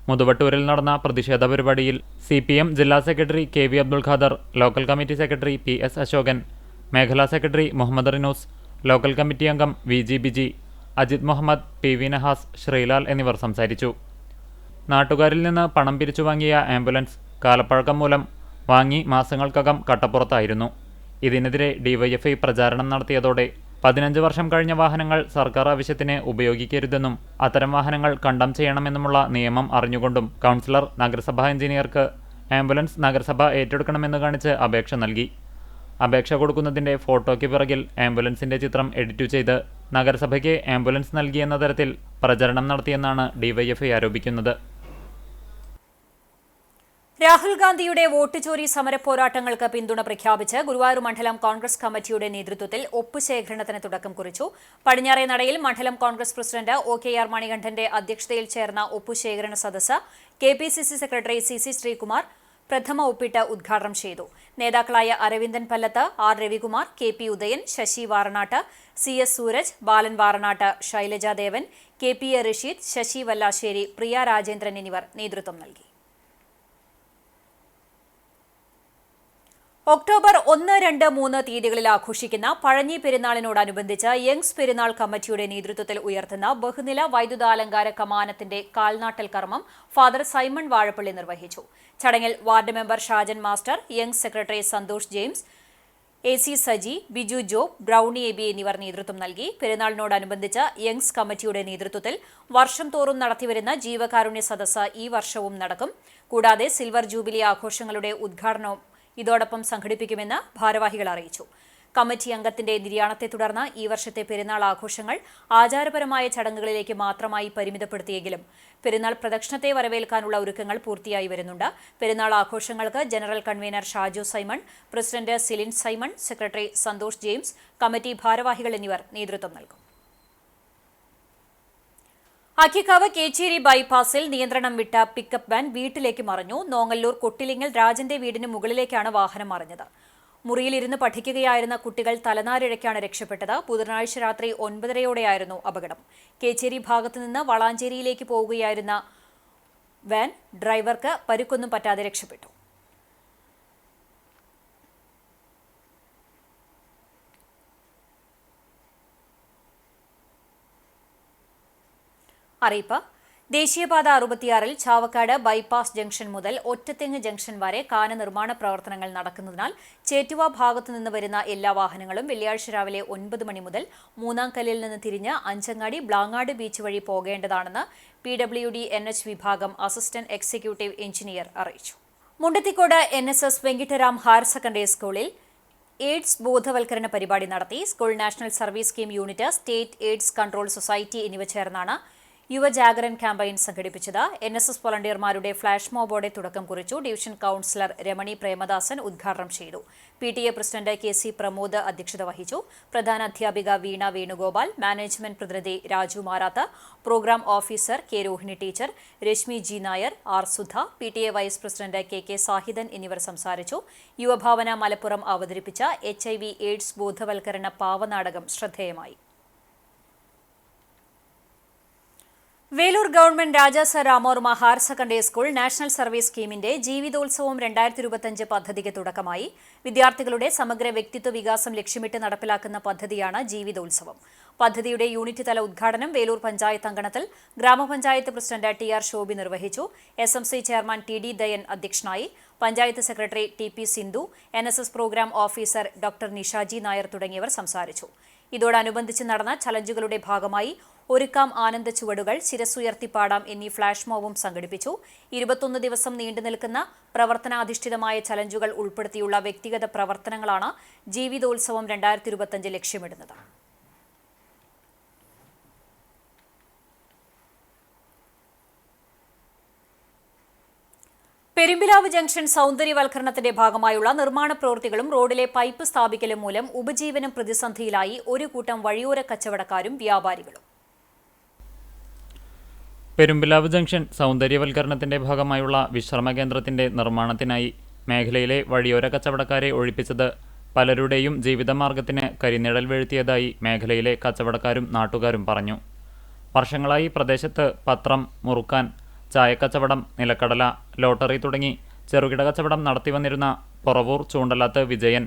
മുതുവട്ടൂരിൽ നടന്ന പ്രതിഷേധ പരിപാടിയിൽ CPM ജില്ലാ secretary KV Abdul Khader, local committee secretary PS Ashokan, മേഖലാ secretary Muhammad Rinoos, local committee അംഗം VG ബിജി, അജിത് മുഹമ്മദ്, PV നഹാസ്, ശ്രീലാൽ എന്നിവർ സംസാരിച്ചു. നാട്ടുകാരിൽ നിന്ന് പണം പിരിച്ചു വാങ്ങിയ ആംബുലൻസ് കാലപ്പഴക്കം മൂലം വാങ്ങി മാസങ്ങൾക്കകം കട്ടപ്പുറത്തായിരുന്നു. ഇതിനെതിരെ ഡിവൈഎഫ്ഐ പ്രചാരണം നടത്തിയതോടെ 15 വർഷം കഴിഞ്ഞ വാഹനങ്ങൾ സർക്കാർ ആവശ്യത്തിന് ഉപയോഗിക്കരുതെന്നും അത്തരം വാഹനങ്ങൾ കണ്ടം ചെയ്യണമെന്നുമുള്ള നിയമം അറിഞ്ഞുകൊണ്ടും കൗൺസിലർ നഗരസഭാ എഞ്ചിനീയർക്ക് ആംബുലൻസ് നഗരസഭ ഏറ്റെടുക്കണമെന്ന് കാണിച്ച് അപേക്ഷ നൽകി. അപേക്ഷ കൊടുക്കുന്നതിൻ്റെ ഫോട്ടോയ്ക്ക് പിറകിൽ ആംബുലൻസിൻ്റെ ചിത്രം എഡിറ്റ് ചെയ്ത് നഗരസഭയ്ക്ക് ആംബുലൻസ് നൽകിയെന്ന തരത്തിൽ പ്രചരണം നടത്തിയെന്നാണ് ഡിവൈഎഫ്ഐ ആരോപിക്കുന്നത്. രാഹുൽ ഗാന്ധിയുടെ വോട്ട് ചോരി സമരപോരാട്ടങ്ങൾക്ക് പിന്തുണ പ്രഖ്യാപിച്ച് ഗുരുവായൂർ മണ്ഡലം കോൺഗ്രസ് കമ്മിറ്റിയുടെ നേതൃത്വത്തിൽ ഒപ്പുശേഖരണത്തിന് തുടക്കം കുറിച്ചു. പടിഞ്ഞാറേ നടയിൽ മണ്ഡലം കോൺഗ്രസ് പ്രസിഡന്റ് OKR മണികണ്ഠന്റെ അധ്യക്ഷതയിൽ ചേർന്ന ഒപ്പുശേഖരണ സദസ്സ് KPCC സെക്രട്ടറി CC ശ്രീകുമാർ പ്രഥമ ഒപ്പിട്ട് ഉദ്ഘാടനം ചെയ്തു. നേതാക്കളായ Aravindan Pallath, R Ravikumar, KP Udayan, Sasi Varanattu, CS Sooraj, ബാലൻ വാറനാട്ട്, ശൈലജ ദേവൻ, KPA റഷീദ്, ശശി വല്ലാശ്ശേരി, പ്രിയ രാജേന്ദ്രൻ എന്നിവർ നേതൃത്വം നൽകി. ഒക്ടോബർ 1, 2, 3 തീയതികളിൽ ആഘോഷിക്കുന്ന പഴഞ്ഞി പെരുന്നാളിനോടനുബന്ധിച്ച് യങ്സ് പെരുന്നാൾ കമ്മിറ്റിയുടെ നേതൃത്വത്തിൽ ഉയർത്തുന്ന ബഹുനില വൈദ്യുതാലങ്കാര കമാനത്തിന്റെ കാൽനാട്ടൽ കർമ്മം ഫാദർ സൈമൺ വാഴപ്പള്ളി നിർവഹിച്ചു. ചടങ്ങിൽ ward member Shajan master, Youngs secretary Santhosh James, AC Saji, Biju Job, Browny Eby എന്നിവർ നേതൃത്വം നൽകി. പെരുന്നാളിനോടനുബന്ധിച്ച് യങ്സ് കമ്മിറ്റിയുടെ നേതൃത്വത്തിൽ വർഷം തോറും നടത്തിവരുന്ന ജീവകാരുണ്യ സദസ്സ് ഈ വർഷവും നടക്കും. കൂടാതെ സിൽവർ ജൂബിലി ആഘോഷങ്ങളുടെ ഉദ്ഘാടനവും ഇതോടൊപ്പം സംഘടിപ്പിക്കുമെന്ന് ഭാരവാഹികൾ അറിയിച്ചു. കമ്മിറ്റി അംഗത്തിന്റെ നിര്യാണത്തെ തുടർന്ന് ഈ വർഷത്തെ പെരുന്നാൾ ആഘോഷങ്ങൾ ആചാരപരമായ ചടങ്ങുകളിലേക്ക് മാത്രമായി പരിമിതപ്പെടുത്തിയെങ്കിലും പെരുന്നാൾ പ്രദക്ഷിണത്തെ വരവേൽക്കാനുള്ള ഒരുക്കങ്ങൾ പൂർത്തിയായി വരുന്നുണ്ട്. പെരുന്നാൾ ആഘോഷങ്ങൾക്ക് general convener Shaju Simon, president Silin Simon, secretary Santhosh James, committee ഭാരവാഹികൾ എന്നിവർ നേതൃത്വം നൽകും. അക്കിക്കാവ് കേച്ചേരി ബൈപ്പാസിൽ നിയന്ത്രണം വിട്ട പിക്കപ്പ് വാൻ വീട്ടിലേക്ക് മറിഞ്ഞു. നോങ്ങല്ലൂർ കൊട്ടിലിങ്ങൽ രാജന്റെ വീടിന് മുകളിലേക്കാണ് വാഹനം മറിഞ്ഞത്. മുറിയിലിരുന്ന് പഠിക്കുകയായിരുന്ന കുട്ടികൾ തലനാരിഴയ്ക്കാണ് രക്ഷപ്പെട്ടത്. ബുധനാഴ്ച രാത്രി 9:30യോടെയായിരുന്നു അപകടം. കേച്ചേരി ഭാഗത്തുനിന്ന് വളാഞ്ചേരിയിലേക്ക് പോവുകയായിരുന്ന വാൻ ഡ്രൈവർക്ക് പരുക്കൊന്നും പറ്റാതെ രക്ഷപ്പെട്ടു. അറിയിപ്പ്. ദേശീയപാത 66-ൽ ചാവക്കാട് ബൈപ്പാസ് ജംഗ്ഷൻ മുതൽ ഒറ്റത്തെങ്ങ് ജംഗ്ഷൻ വരെ കാന നിർമ്മാണ പ്രവർത്തനങ്ങൾ നടക്കുന്നതിനാൽ ചേറ്റുവ ഭാഗത്തുനിന്ന് വരുന്ന എല്ലാ വാഹനങ്ങളും വെള്ളിയാഴ്ച രാവിലെ 9 മണി മുതൽ മൂന്നാംകല്ലിൽ നിന്ന് തിരിഞ്ഞ് അഞ്ചങ്ങാടി ബ്ലാങ്ങാട് ബീച്ച് വഴി പോകേണ്ടതാണെന്ന് PWD NH വിഭാഗം അസിസ്റ്റന്റ് എക്സിക്യൂട്ടീവ് എഞ്ചിനീയർ അറിയിച്ചു. മുണ്ടത്തിക്കോട് NSS വെങ്കിട്ടരാം ഹയർ സെക്കൻഡറി സ്കൂളിൽ എയ്ഡ്സ് ബോധവൽക്കരണ പരിപാടി നടത്തി. School national service scheme unit, state AIDS control society എന്നിവ ചേർന്നാണ് യുവജാഗരൻ ക്യാമ്പയിൻ സംഘടിപ്പിച്ചത്. NSS വോളണ്ടിയർമാരുടെ ഫ്ലാഷ് മോബോടെ തുടക്കം കുറിച്ചു. ഡിവിഷൻ കൌൺസിലർ രമണി പ്രേമദാസൻ ഉദ്ഘാടനം ചെയ്തു. PTA പ്രസിഡന്റ് KC പ്രമോദ് അധ്യക്ഷത വഹിച്ചു. പ്രധാന അധ്യാപിക വീണ വേണുഗോപാൽ, മാനേജ്മെന്റ് പ്രതിനിധി Raju Marath, programme officer K Rohini teacher, Rashmi G Nair, R Sudha, PTA vice president KK Sahidan എന്നിവർ സംസാരിച്ചു. യുവഭാവന മലപ്പുറം അവതരിപ്പിച്ച HIV എയ്ഡ്സ് ബോധവൽക്കരണ പാവനാടകം ശ്രദ്ധേയമായി. വേലൂർ ഗവൺമെന്റ് രാജാസ രാമോർമ higher secondary school national service സ്കീമിന്റെ ജീവിതോത്സവം 2025 പദ്ധതിക്ക് തുടക്കമായി. വിദ്യാർത്ഥികളുടെ സമഗ്ര വ്യക്തിത്വ വികാസം ലക്ഷ്യമിട്ട് നടപ്പിലാക്കുന്ന പദ്ധതിയാണ് ജീവിതോത്സവം. പദ്ധതിയുടെ യൂണിറ്റ് തല ഉദ്ഘാടനം വേലൂർ പഞ്ചായത്ത് അങ്കണത്തിൽ ഗ്രാമപഞ്ചായത്ത് പ്രസിഡന്റ് TR ശോഭി നിർവഹിച്ചു. SMC ചെയർമാൻ TD ദയൻ അധ്യക്ഷനായി. Panchayat secretary TP Sindhu, NSS programme officer doctor Nishaji Nair തുടങ്ങിയവർ സംസാരിച്ചു. ഇതോടനുബന്ധിച്ച് നടന്ന ചലഞ്ചുകളുടെ ഭാഗമായി ഒരുക്കാം ആനന്ദ ചുവടുകൾ, ശിരസ്സുയർത്തിപ്പാടാം എന്നീ ഫ്ലാഷ് മോബും സംഘടിപ്പിച്ചു. 21 ദിവസം നീണ്ടുനിൽക്കുന്ന പ്രവർത്തനാധിഷ്ഠിതമായ ചലഞ്ചുകൾ ഉൾപ്പെടുത്തിയുള്ള വ്യക്തിഗത പ്രവർത്തനങ്ങളാണ് ജീവിതോത്സവം 2025 ലക്ഷ്യമിടുന്നത്. പെരുമ്പിലാവ് ജംഗ്ഷൻ സൗന്ദര്യവൽക്കരണത്തിന്റെ ഭാഗമായുള്ള നിർമ്മാണ പ്രവൃത്തികളും റോഡിലെ പൈപ്പ് സ്ഥാപിക്കലും മൂലം ഉപജീവനം പ്രതിസന്ധിയിലായി ഒരു കൂട്ടം വഴിയോര കച്ചവടക്കാരും വ്യാപാരികളും. പെരുമ്പിലാവ് ജംഗ്ഷൻ സൗന്ദര്യവൽക്കരണത്തിന്റെ ഭാഗമായുള്ള വിശ്രമ കേന്ദ്രത്തിന്റെ നിർമ്മാണത്തിനായി മേഖലയിലെ വഴിയോര കച്ചവടക്കാരെ ഒഴിപ്പിച്ചത് പലരുടെയും ജീവിതമാർഗത്തിന് കരിനിഴൽ വീഴ്ത്തിയതായി മേഖലയിലെ കച്ചവടക്കാരും നാട്ടുകാരും പറഞ്ഞു. വർഷങ്ങളായി പ്രദേശത്ത് പത്രം, മുറുക്കാൻ, ചായക്കച്ചവടം, നിലക്കടല, ലോട്ടറി തുടങ്ങി ചെറുകിട കച്ചവടം നടത്തിവന്നിരുന്ന പൊറവൂർ ചൂണ്ടലാത്ത് വിജയൻ,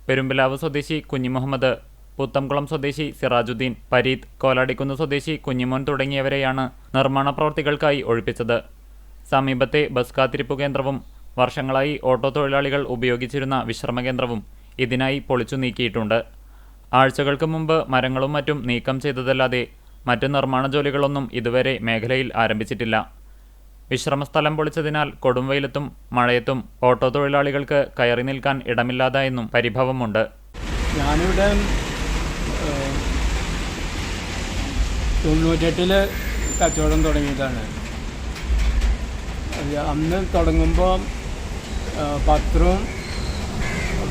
പെരുമ്പിലാവ് സ്വദേശി കുഞ്ഞിമുഹമ്മദ്, പുത്തംകുളം സ്വദേശി സിറാജുദ്ദീൻ, പരീത്, കോലാടിക്കുന്ന് സ്വദേശി കുഞ്ഞിമോൻ തുടങ്ങിയവരെയാണ് നിർമ്മാണ പ്രവൃത്തികൾക്കായി ഒഴിപ്പിച്ചത്. സമീപത്തെ ബസ് കാത്തിരിപ്പു കേന്ദ്രവും വർഷങ്ങളായി ഓട്ടോ തൊഴിലാളികൾ ഉപയോഗിച്ചിരുന്ന വിശ്രമകേന്ദ്രവും ഇതിനായി പൊളിച്ചു നീക്കിയിട്ടുണ്ട്. ആഴ്ചകൾക്ക് മുമ്പ് മരങ്ങളും മറ്റും നീക്കം ചെയ്തതല്ലാതെ മറ്റ് നിർമ്മാണ ജോലികളൊന്നും ഇതുവരെ മേഖലയിൽ ആരംഭിച്ചിട്ടില്ല. വിശ്രമസ്ഥലം പൊളിച്ചതിനാൽ കൊടുംവെയിലത്തും മഴയത്തും ഓട്ടോ തൊഴിലാളികൾക്ക് കയറി നിൽക്കാൻ ഇടമില്ലാതായെന്നും പരിഭവമുണ്ട്. ഞാനിവിടെ 98 കച്ചവടം തുടങ്ങിയതാണ്. അന്ന് തുടങ്ങുമ്പോൾ പത്രവും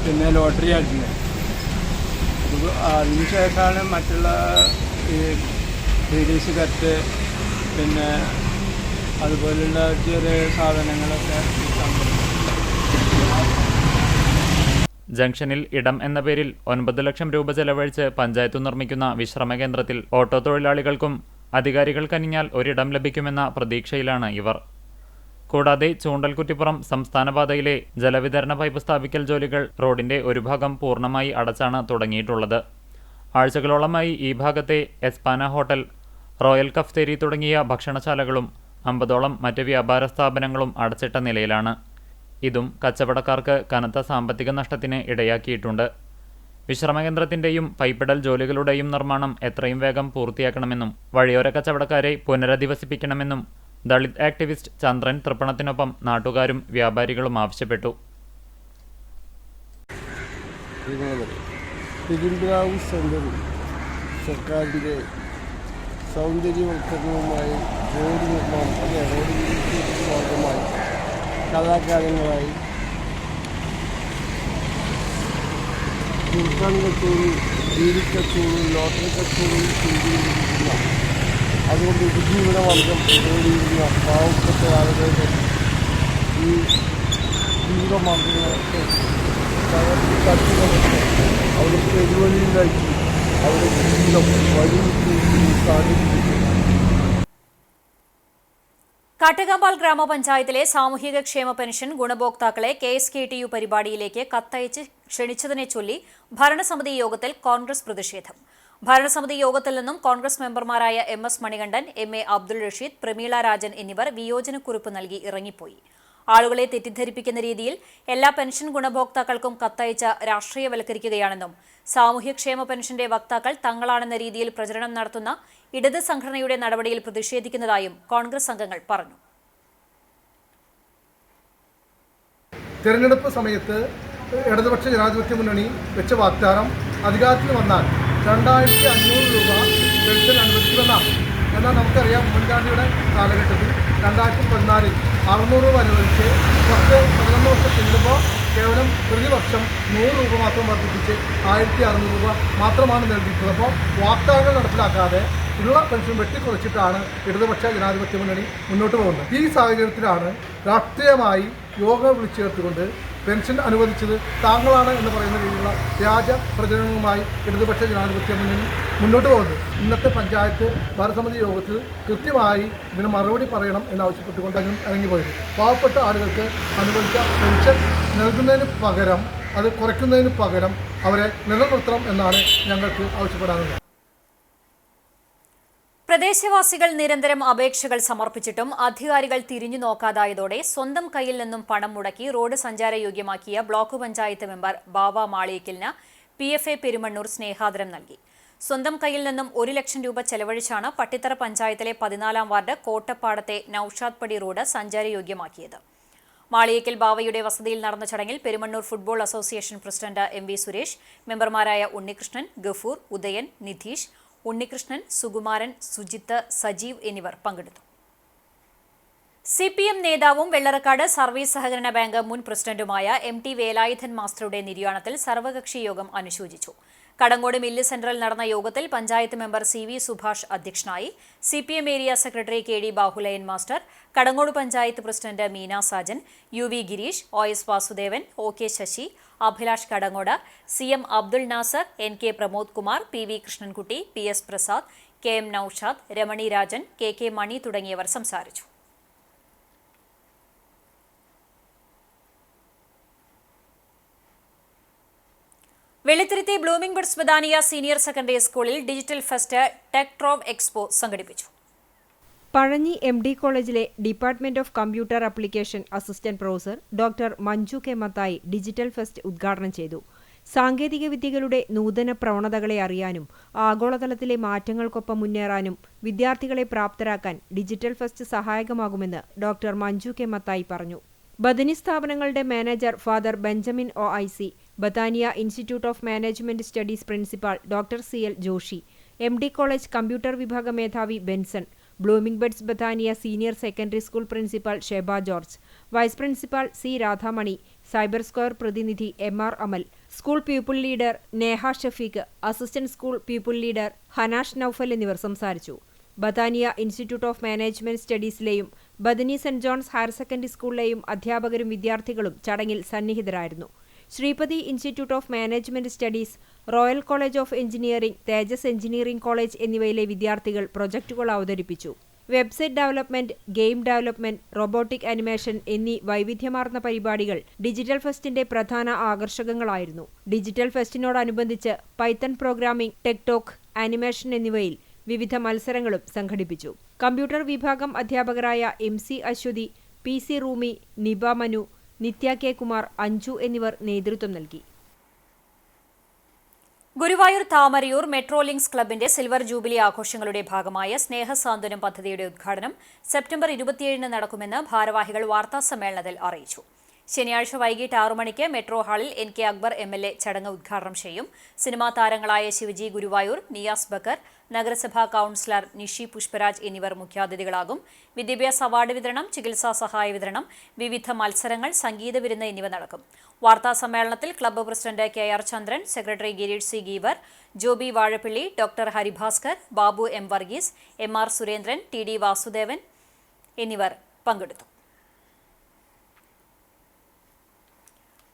പിന്നെ ലോട്ടറി ആയിരുന്നു. അതിന് ശേഷമാണ് മറ്റുള്ള ഈ ലേഡീസ് കത്ത് പിന്നെ അതുപോലുള്ള ചെറിയ സാധനങ്ങളൊക്കെ കിട്ടാൻ തുടങ്ങി. ജംഗ്ഷനിൽ ഇടം എന്ന പേരിൽ 9 ലക്ഷം രൂപ ചെലവഴിച്ച് പഞ്ചായത്ത് നിർമ്മിക്കുന്ന വിശ്രമ കേന്ദ്രത്തിൽ ഓട്ടോ തൊഴിലാളികൾക്കും അധികാരികൾ കനിഞ്ഞാൽ ഒരിടം ലഭിക്കുമെന്ന പ്രതീക്ഷയിലാണ് ഇവർ. കൂടാതെ ചൂണ്ടൽകുറ്റിപ്പുറം സംസ്ഥാനപാതയിലെ ജലവിതരണ പൈപ്പ് സ്ഥാപിക്കൽ ജോലികൾ റോഡിന്റെ ഒരു ഭാഗം പൂർണ്ണമായി അടച്ചാണ് തുടങ്ങിയിട്ടുള്ളത്. ആഴ്ചകളോളമായി ഈ ഭാഗത്തെ എസ്പാന ഹോട്ടൽ, റോയൽ കഫ്തേരി തുടങ്ങിയ ഭക്ഷണശാലകളും 50ഓളം മറ്റ് വ്യാപാര സ്ഥാപനങ്ങളും അടച്ചിട്ട നിലയിലാണ്. ഇതും കച്ചവടക്കാർക്ക് കനത്ത സാമ്പത്തിക നഷ്ടത്തിന് ഇടയാക്കിയിട്ടുണ്ട്. വിശ്രമകേന്ദ്രത്തിന്റെയും പൈപ്പിടൽ ജോലികളുടെയും നിർമ്മാണം എത്രയും വേഗം പൂർത്തിയാക്കണമെന്നും വഴിയോര കച്ചവടക്കാരെ പുനരധിവസിപ്പിക്കണമെന്നും ദളിത് ആക്ടിവിസ്റ്റ് ചന്ദ്രൻ തൃപ്പണത്തിനൊപ്പം നാട്ടുകാരും വ്യാപാരികളും ആവശ്യപ്പെട്ടു. പെരുമ്പാവൂർ സെന്ററിൽ സർക്കാരിൻ്റെ സൗന്ദര്യവൽക്കരണവുമായി റോഡ് നിർമ്മാണത്തിന്റെ ഭാഗമായി കലാകാരങ്ങളായി സുൽത്താൻ കച്ചവടം, ബീഡിക്കച്ചവടം, ലോട്ടറി കച്ചവടം ചെയ്തുകൊണ്ടിരിക്കുന്ന, അതുകൊണ്ട് ഉപജീവനമാർഗം നേടിയിരുന്ന പാവപ്പെട്ട ആളുകളുടെ ഈ ജീവിതമാർഗങ്ങളൊക്കെ തട്ടികളൊക്കെ അവിടെ പെരുവഴിയിലാക്കി അവിടെ ജീവിതം വലിയ സാധിച്ചിട്ടുണ്ട്. കാട്ടുകാമ്പാൽ ഗ്രാമപഞ്ചായത്തിലെ സാമൂഹിക ക്ഷേമ പെൻഷൻ ഗുണഭോക്താക്കളെ KSKTU പരിപാടിയിലേക്ക് കത്തയച്ച് ക്ഷണിച്ചതിനെ ചൊല്ലി ഭരണസമിതി യോഗത്തിൽ കോൺഗ്രസ് പ്രതിഷേധം. ഭരണസമിതി യോഗത്തിൽ നിന്നും കോൺഗ്രസ് മെമ്പർമാരായ MS മണികണ്ഠൻ, MA അബ്ദുൾ റഷീദ്, പ്രമീള രാജൻ എന്നിവർ വിയോജനക്കുറിപ്പ് നൽകി ഇറങ്ങിപ്പോയി. ആളുകളെ തെറ്റിദ്ധരിപ്പിക്കുന്ന രീതിയിൽ എല്ലാ പെൻഷൻ ഗുണഭോക്താക്കൾക്കും കത്തയച്ച് രാഷ്ട്രീയവൽക്കരിക്കുകയാണെന്നും സാമൂഹ്യക്ഷേമ പെൻഷന്റെ വക്താക്കൾ തങ്ങളാണെന്ന രീതിയിൽ പ്രചരണം നടത്തുന്ന ഇടത് സംഘടനയുടെ നടപടിയിൽ പ്രതിഷേധിക്കുന്നതായും കോൺഗ്രസ് അംഗങ്ങൾ പറഞ്ഞു. തെരഞ്ഞെടുപ്പ് സമയത്ത് ഇടതുപക്ഷ ജനാധിപത്യ മുന്നണി വെച്ച വാഗ്ദാനം അധികാരത്തിൽ വന്നാൽ 2500 രൂപ പെൻഷൻ അനുവദിക്കുമെന്നാണ്. എന്നാൽ നമുക്കറിയാം, ഉമ്മൻചാണ്ടിയുടെ കാലഘട്ടത്തിൽ 2014 600 രൂപ അനുവദിച്ച് 11 വർഷം ചെല്ലുമ്പോൾ കേവലം പ്രതിവർഷം 100 രൂപ മാത്രം വർദ്ധിപ്പിച്ച് 1600 രൂപ മാത്രമാണ് നൽകിയിട്ടുള്ളത്. അപ്പോൾ വാഗ്ദാനങ്ങൾ നടപ്പിലാക്കാതെ ഉള്ള പെൻഷൻ വെട്ടിക്കുറച്ചിട്ടാണ് ഇടതുപക്ഷ ജനാധിപത്യ മുന്നണി മുന്നോട്ട് പോകുന്നത്. ഈ സാഹചര്യത്തിലാണ് രാഷ്ട്രീയമായി യോഗം വിളിച്ചു ചേർത്തുകൊണ്ട് പെൻഷൻ അനുവദിച്ചത് താങ്കളാണ് എന്ന് പറയുന്ന രീതിയിലുള്ള വ്യാജ പ്രചരണവുമായി ഇടതുപക്ഷ ജനാധിപത്യ മുന്നണി മുന്നോട്ട് പോകുന്നത്. ഇന്നത്തെ പഞ്ചായത്ത് ഭരണസമിതി യോഗത്തിൽ കൃത്യമായി ഇതിന് മറുപടി പറയണം എന്നാവശ്യപ്പെട്ടുകൊണ്ട് ഇറങ്ങിപ്പോയത്. പാവപ്പെട്ട ആളുകൾക്ക് അനുവദിച്ച പെൻഷൻ നൽകുന്നതിന് പകരം, അത് കുറയ്ക്കുന്നതിന് പകരം അവരെ നിലനിർത്തണം എന്നാണ് ഞങ്ങൾക്ക് ആവശ്യപ്പെടാനുള്ളത്. പ്രദേശവാസികൾ നിരന്തരം അപേക്ഷകൾ സമർപ്പിച്ചിട്ടും അധികാരികൾ തിരിഞ്ഞു നോക്കാതായതോടെ സ്വന്തം കയ്യിൽ നിന്നും പണം മുടക്കി റോഡ് സഞ്ചാരയോഗ്യമാക്കിയ ബ്ലോക്ക് പഞ്ചായത്ത് മെമ്പർ ബാവ മാളിയേക്കലിന് PFA പെരുമണ്ണൂർ സ്നേഹാദരം നൽകി. സ്വന്തം കയ്യിൽ നിന്നും 1 ലക്ഷം രൂപ ചെലവഴിച്ചാണ് പട്ടിത്തറ പഞ്ചായത്തിലെ 14-ാം വാർഡ് കോട്ടപ്പാടത്തെ നൌഷാദ് പടി റോഡ് സഞ്ചാരയോഗ്യമാക്കിയത്. മാളിയേക്കൽ ബാവയുടെ വസതിയിൽ നടന്ന ചടങ്ങിൽ Perumannur football association president MV Suresh, മെമ്പർമാരായ ഉണ്ണികൃഷ്ണൻ, ഗഫൂർ, ഉദയൻ, നിധീഷ്, ഉണ്ണികൃഷ്ണൻ, സുകുമാരൻ, സുജിത്ത്, സജീവ് എന്നിവർ പങ്കെടുത്തു. CPM നേതാവും വെള്ളറക്കാട് സർവീസ് സഹകരണ ബാങ്ക് മുൻ പ്രസിഡന്റുമായ MT വേലായുധൻ മാസ്റ്ററുടെ നിര്യാണത്തിൽ സർവകക്ഷി യോഗം അനുശോചിച്ചു. കടങ്ങോട് മില്ല് സെന്ററിൽ നടന്ന യോഗത്തിൽ പഞ്ചായത്ത് മെമ്പർ CV സുഭാഷ് അധ്യക്ഷനായി. CPM area secretary KD Bahulayan master, Kadangode panchayat president Meena Sajan, UV Gireesh, OS Vasudevan, OK Sasi, Abhilash Kadangode, CM Abdul Nasar, NK Pramod Kumar, PV Krishnankutty, PS Prasad, KM Noushad, Ramani Rajan, KK Mani തുടങ്ങിയവർ സംസാരിച്ചു. Vellithiruthi blooming buds Badania senior secondary സ്കൂളിൽ digital fest tech trove expo സംഘടിപ്പിച്ചു. പഴഞ്ഞി MD കോളേജിലെ department of computer application assistant professor doctor Manju K Mathai digital fest ഉദ്ഘാടനം ചെയ്തു. സാങ്കേതിക വിദ്യകളുടെ നൂതന പ്രവണതകളെ അറിയാനും ആഗോളതലത്തിലെ മാറ്റങ്ങൾക്കൊപ്പം മുന്നേറാനും വിദ്യാർത്ഥികളെ പ്രാപ്തരാക്കാൻ ഡിജിറ്റൽ ഫെസ്റ്റ് സഹായകമാകുമെന്ന് ഡോക്ടർ മഞ്ജു കെ മത്തായി പറഞ്ഞു. ബദനി സ്ഥാപനങ്ങളുടെ manager father Benjamin OIC, Bethania institute of management studies principal doctor CL Joshi, MD college computer വിഭാഗ മേധാവി Benson, blooming buds Badania senior secondary school principal Sheba George, vice principal C Radhamani, cyber square പ്രതിനിധി MR Amal, school people leader Neha Shafeeq, assistant school people leader Hanash Noufal എന്നിവർ സംസാരിച്ചു. Bethania institute of management സ്റ്റഡീസിലെയും Bethany saint John's higher secondary സ്കൂളിലെയും അധ്യാപകരും വിദ്യാർത്ഥികളും ചടങ്ങിൽ സന്നിഹിതരായിരുന്നു. Sreepathi institute of management studies, royal college of engineering, Tejas engineering college എന്നിവയിലെ വിദ്യാർത്ഥികൾ പ്രൊജക്ടുകൾ അവതരിപ്പിച്ചു. Website development, game development, robotic animation എന്നീ വൈവിധ്യമാർന്ന പരിപാടികൾ ഡിജിറ്റൽ ഫെസ്റ്റിന്റെ പ്രധാന ആകർഷകങ്ങളായിരുന്നു. ഡിജിറ്റൽ ഫെസ്റ്റിനോടനുബന്ധിച്ച് python programming, tech talk, animation എന്നിവയിൽ വിവിധ മത്സരങ്ങളും സംഘടിപ്പിച്ചു. കമ്പ്യൂട്ടർ വിഭാഗം അധ്യാപകരായ MC Aswathi, PC Rumi, Niba Manu, Nithya K Kumar, Anju എന്നിവർ നേതൃത്വം നൽകി. ഗുരുവായൂർ താമരയൂർ മെട്രോ ലിങ്ക്സ് ക്ലബിന്റെ സിൽവർ ജൂബിലി ആഘോഷങ്ങളുടെ ഭാഗമായ സ്നേഹസാന്ത്വനം പദ്ധതിയുടെ ഉദ്ഘാടനം സെപ്റ്റംബർ 27 നടക്കുമെന്ന് ഭാരവാഹികൾ വാർത്താസമ്മേളനത്തിൽ അറിയിച്ചു. ശനിയാഴ്ച വൈകിട്ട് 6 മണിക്ക് മെട്രോ ഹാളിൽ NK അക്ബർ MLA ചടങ്ങ് ഉദ്ഘാടനം ചെയ്യും. സിനിമാ താരങ്ങളായ ശിവജി ഗുരുവായൂർ, നിയാസ് ബക്കർ, നഗരസഭാ കൌൺസിലർ നിഷി പുഷ്പരാജ് എന്നിവർ മുഖ്യാതിഥികളാകും. വിദ്യാഭ്യാസ അവാർഡ് വിതരണം, ചികിത്സാ സഹായ വിതരണം, വിവിധ മത്സരങ്ങൾ, സംഗീത വിരുന്ന് എന്നിവ നടക്കും. വാർത്താസമ്മേളനത്തിൽ club president KR Chandran, secretary Gireesh C. Geevar, Joby Vazhappilly, doctor Haribhaskar, Babu M. Varghese, MR Surendran, TD Vasudevan എന്നിവർ പങ്കെടുത്തു.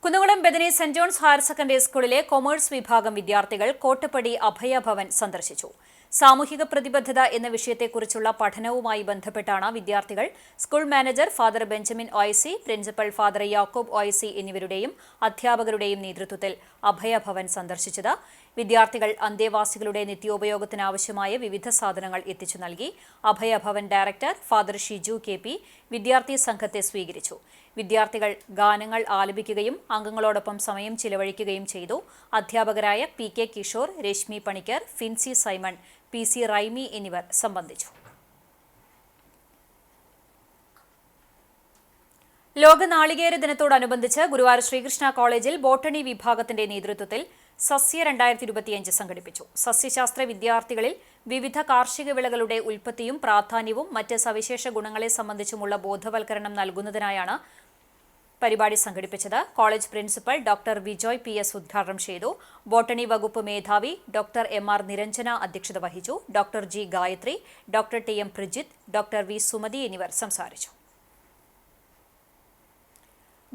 Kunnamkulam Bethany saint John's higher secondary സ്കൂളിലെ കൊമേഴ്സ് വിഭാഗം വിദ്യാർത്ഥികൾ കോട്ടപ്പടി അഭയഭവൻ സന്ദർശിച്ചു. സാമൂഹിക പ്രതിബദ്ധത എന്ന വിഷയത്തെക്കുറിച്ചുള്ള പഠനവുമായി ബന്ധപ്പെട്ടാണ് വിദ്യാർത്ഥികൾ school manager father Benjamin OIC, principal father യാക്കോബ് OIC എന്നിവരുടെയും അധ്യാപകരുടെയും നേതൃത്വത്തിൽ അഭയഭവൻ സന്ദർശിച്ചത്. വിദ്യാർത്ഥികൾ അന്തേവാസികളുടെ നിത്യോപയോഗത്തിനാവശ്യമായ വിവിധ സാധനങ്ങൾ എത്തിച്ചു നൽകി. Abhayabhavan director father Shiju KP വിദ്യാർത്ഥി സംഘത്തെ സ്വീകരിച്ചു. വിദ്യാർത്ഥികൾ ഗാനങ്ങൾ ആലപിക്കുകയും അംഗങ്ങളോടൊപ്പം സമയം ചിലവഴിക്കുകയും ചെയ്തു. അധ്യാപകരായ PK Kishore, Reshmi Panicker, Fincy Simon, PC Raimy എന്നിവർ സംബന്ധിച്ചു. ലോക നാളികേര ദിനത്തോടനുബന്ധിച്ച് ഗുരുവായൂർ ശ്രീകൃഷ്ണ കോളേജിൽ ബോട്ടണി വിഭാഗത്തിന്റെ നേതൃത്വത്തിൽ സസ്യ 2025 സംഘടിപ്പിച്ചു. സസ്യശാസ്ത്ര വിദ്യാർത്ഥികളിൽ വിവിധ കാർഷിക വിളകളുടെ ഉൽപ്പത്തിയും പ്രാധാന്യവും മറ്റ് സവിശേഷ ഗുണങ്ങളെ സംബന്ധിച്ചുമുള്ള ബോധവൽക്കരണം നൽകുന്നതിനായാണ് പരിപാടി സംഘടിപ്പിച്ചത്. College principal doctor Vijoy PS ഉദ്ഘാടനം ചെയ്തു. ബോട്ടണി വകുപ്പ് മേധാവി ഡോക്ടർ MR നിരഞ്ജന അധ്യക്ഷത വഹിച്ചു. Doctor G. Gayathri, doctor TM Prajith, doctor V. Sumathi എന്നിവർ സംസാരിച്ചു.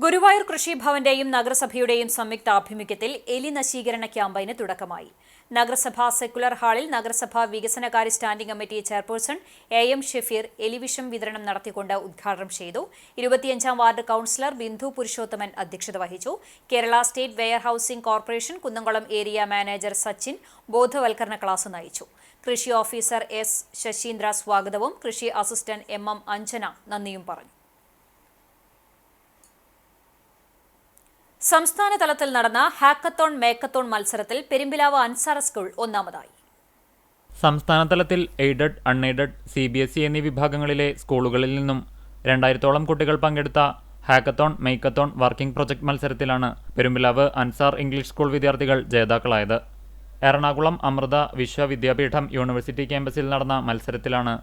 ഗുരുവായൂർ കൃഷിഭവന്റെയും നഗരസഭയുടെയും സംയുക്ത ആഭിമുഖ്യത്തിൽ എലി നശീകരണ ക്യാമ്പയിന് തുടക്കമായി. നഗരസഭാ സെക്കുലർ ഹാളിൽ നഗരസഭാ വികസനകാര്യ standing committee chairperson AM Shafeer എലിവിഷം വിതരണം നടത്തിക്കൊണ്ട് ഉദ്ഘാടനം ചെയ്തു. 25-ാം വാർഡ് കൌൺസിലർ ബിന്ദു പുരുഷോത്തമൻ അധ്യക്ഷത വഹിച്ചു. Kerala state warehousing corporation Kunnamkulam area manager Sachin ബോധവൽക്കരണ ക്ലാസ് നയിച്ചു. കൃഷി ഓഫീസർ S. ശശീന്ദ്ര സ്വാഗതവും കൃഷി അസിസ്റ്റന്റ് MM അഞ്ജന നന്ദിയും പറഞ്ഞു. സംസ്ഥാന തലത്തിൽ നടന്ന ഹാക്കത്തോൺ മേക്കത്തോൺ മത്സരത്തിൽ പെരുമ്പിലാവ് അൻസാർ സ്കൂൾ ഒന്നാമതായി. സംസ്ഥാന തലത്തിൽ എയ്ഡഡ്, അൺഎയ്ഡഡ്, CBSE എന്നീ വിഭാഗങ്ങളിലെ സ്കൂളുകളിൽ നിന്നും 2000-ഓളം കുട്ടികൾ പങ്കെടുത്ത ഹാക്കത്തോൺ മേക്കത്തോൺ വർക്കിംഗ് പ്രൊജക്ട് മത്സരത്തിലാണ് പെരുമ്പിലാവ് അൻസാർ ഇംഗ്ലീഷ് സ്കൂൾ വിദ്യാർത്ഥികൾ ജേതാക്കളായത്. എറണാകുളം അമൃത വിശ്വവിദ്യാപീഠം യൂണിവേഴ്സിറ്റി ക്യാമ്പസിൽ നടന്ന മത്സരത്തിലാണ്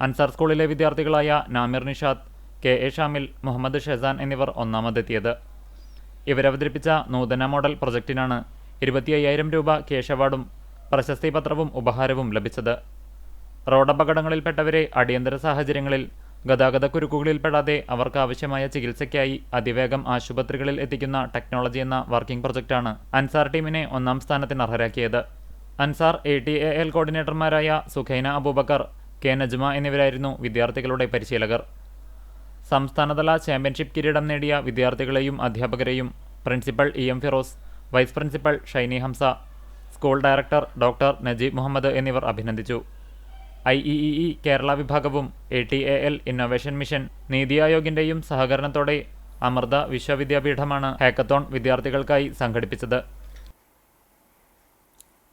അൻസാർ സ്കൂളിലെ വിദ്യാർത്ഥികളായ നാമിർ നിഷാദ്, KA ഷാമിൽ, മുഹമ്മദ് ഷെസാൻ എന്നിവർ ഒന്നാമതെത്തിയത്. ഇവരവതരിപ്പിച്ച നൂതന മോഡൽ പ്രൊജക്ടിനാണ് 25,000 രൂപ ക്യാഷ് അവാർഡും പ്രശസ്തി പത്രവും ഉപഹാരവും ലഭിച്ചത്. റോഡപകടങ്ങളിൽപ്പെട്ടവരെ അടിയന്തര സാഹചര്യങ്ങളിൽ ഗതാഗതക്കുരുക്കുകളിൽപ്പെടാതെ അവർക്ക് ആവശ്യമായ ചികിത്സയ്ക്കായി അതിവേഗം ആശുപത്രികളിൽ എത്തിക്കുന്ന ടെക്നോളജി എന്ന വർക്കിംഗ് പ്രൊജക്റ്റാണ് അൻസാർ ടീമിനെ 1-ാം സ്ഥാനത്തിന് അർഹരാക്കിയത്. Ansar ATAL കോർഡിനേറ്റർമാരായ സുഖൈന Abubakar, K. നജ്മ എന്നിവരായിരുന്നു വിദ്യാർത്ഥികളുടെ പരിശീലകർ. സംസ്ഥാനതല ചാമ്പ്യൻഷിപ്പ് കിരീടം നേടിയ വിദ്യാർത്ഥികളെയും അധ്യാപകരെയും principal EM Firoz, vice principal Shiny Hamsa, school director doctor Najeeb Muhammad എന്നിവർ അഭിനന്ദിച്ചു. IEEE കേരള വിഭാഗവും ATAL ഇന്നൊവേഷൻ മിഷൻ, നീതി ആയോഗിന്റെയും സഹകരണത്തോടെ അമൃത വിശ്വവിദ്യാപീഠമാണ് ഹാക്കത്തോൺ വിദ്യാർത്ഥികൾക്കായി സംഘടിപ്പിച്ചത്.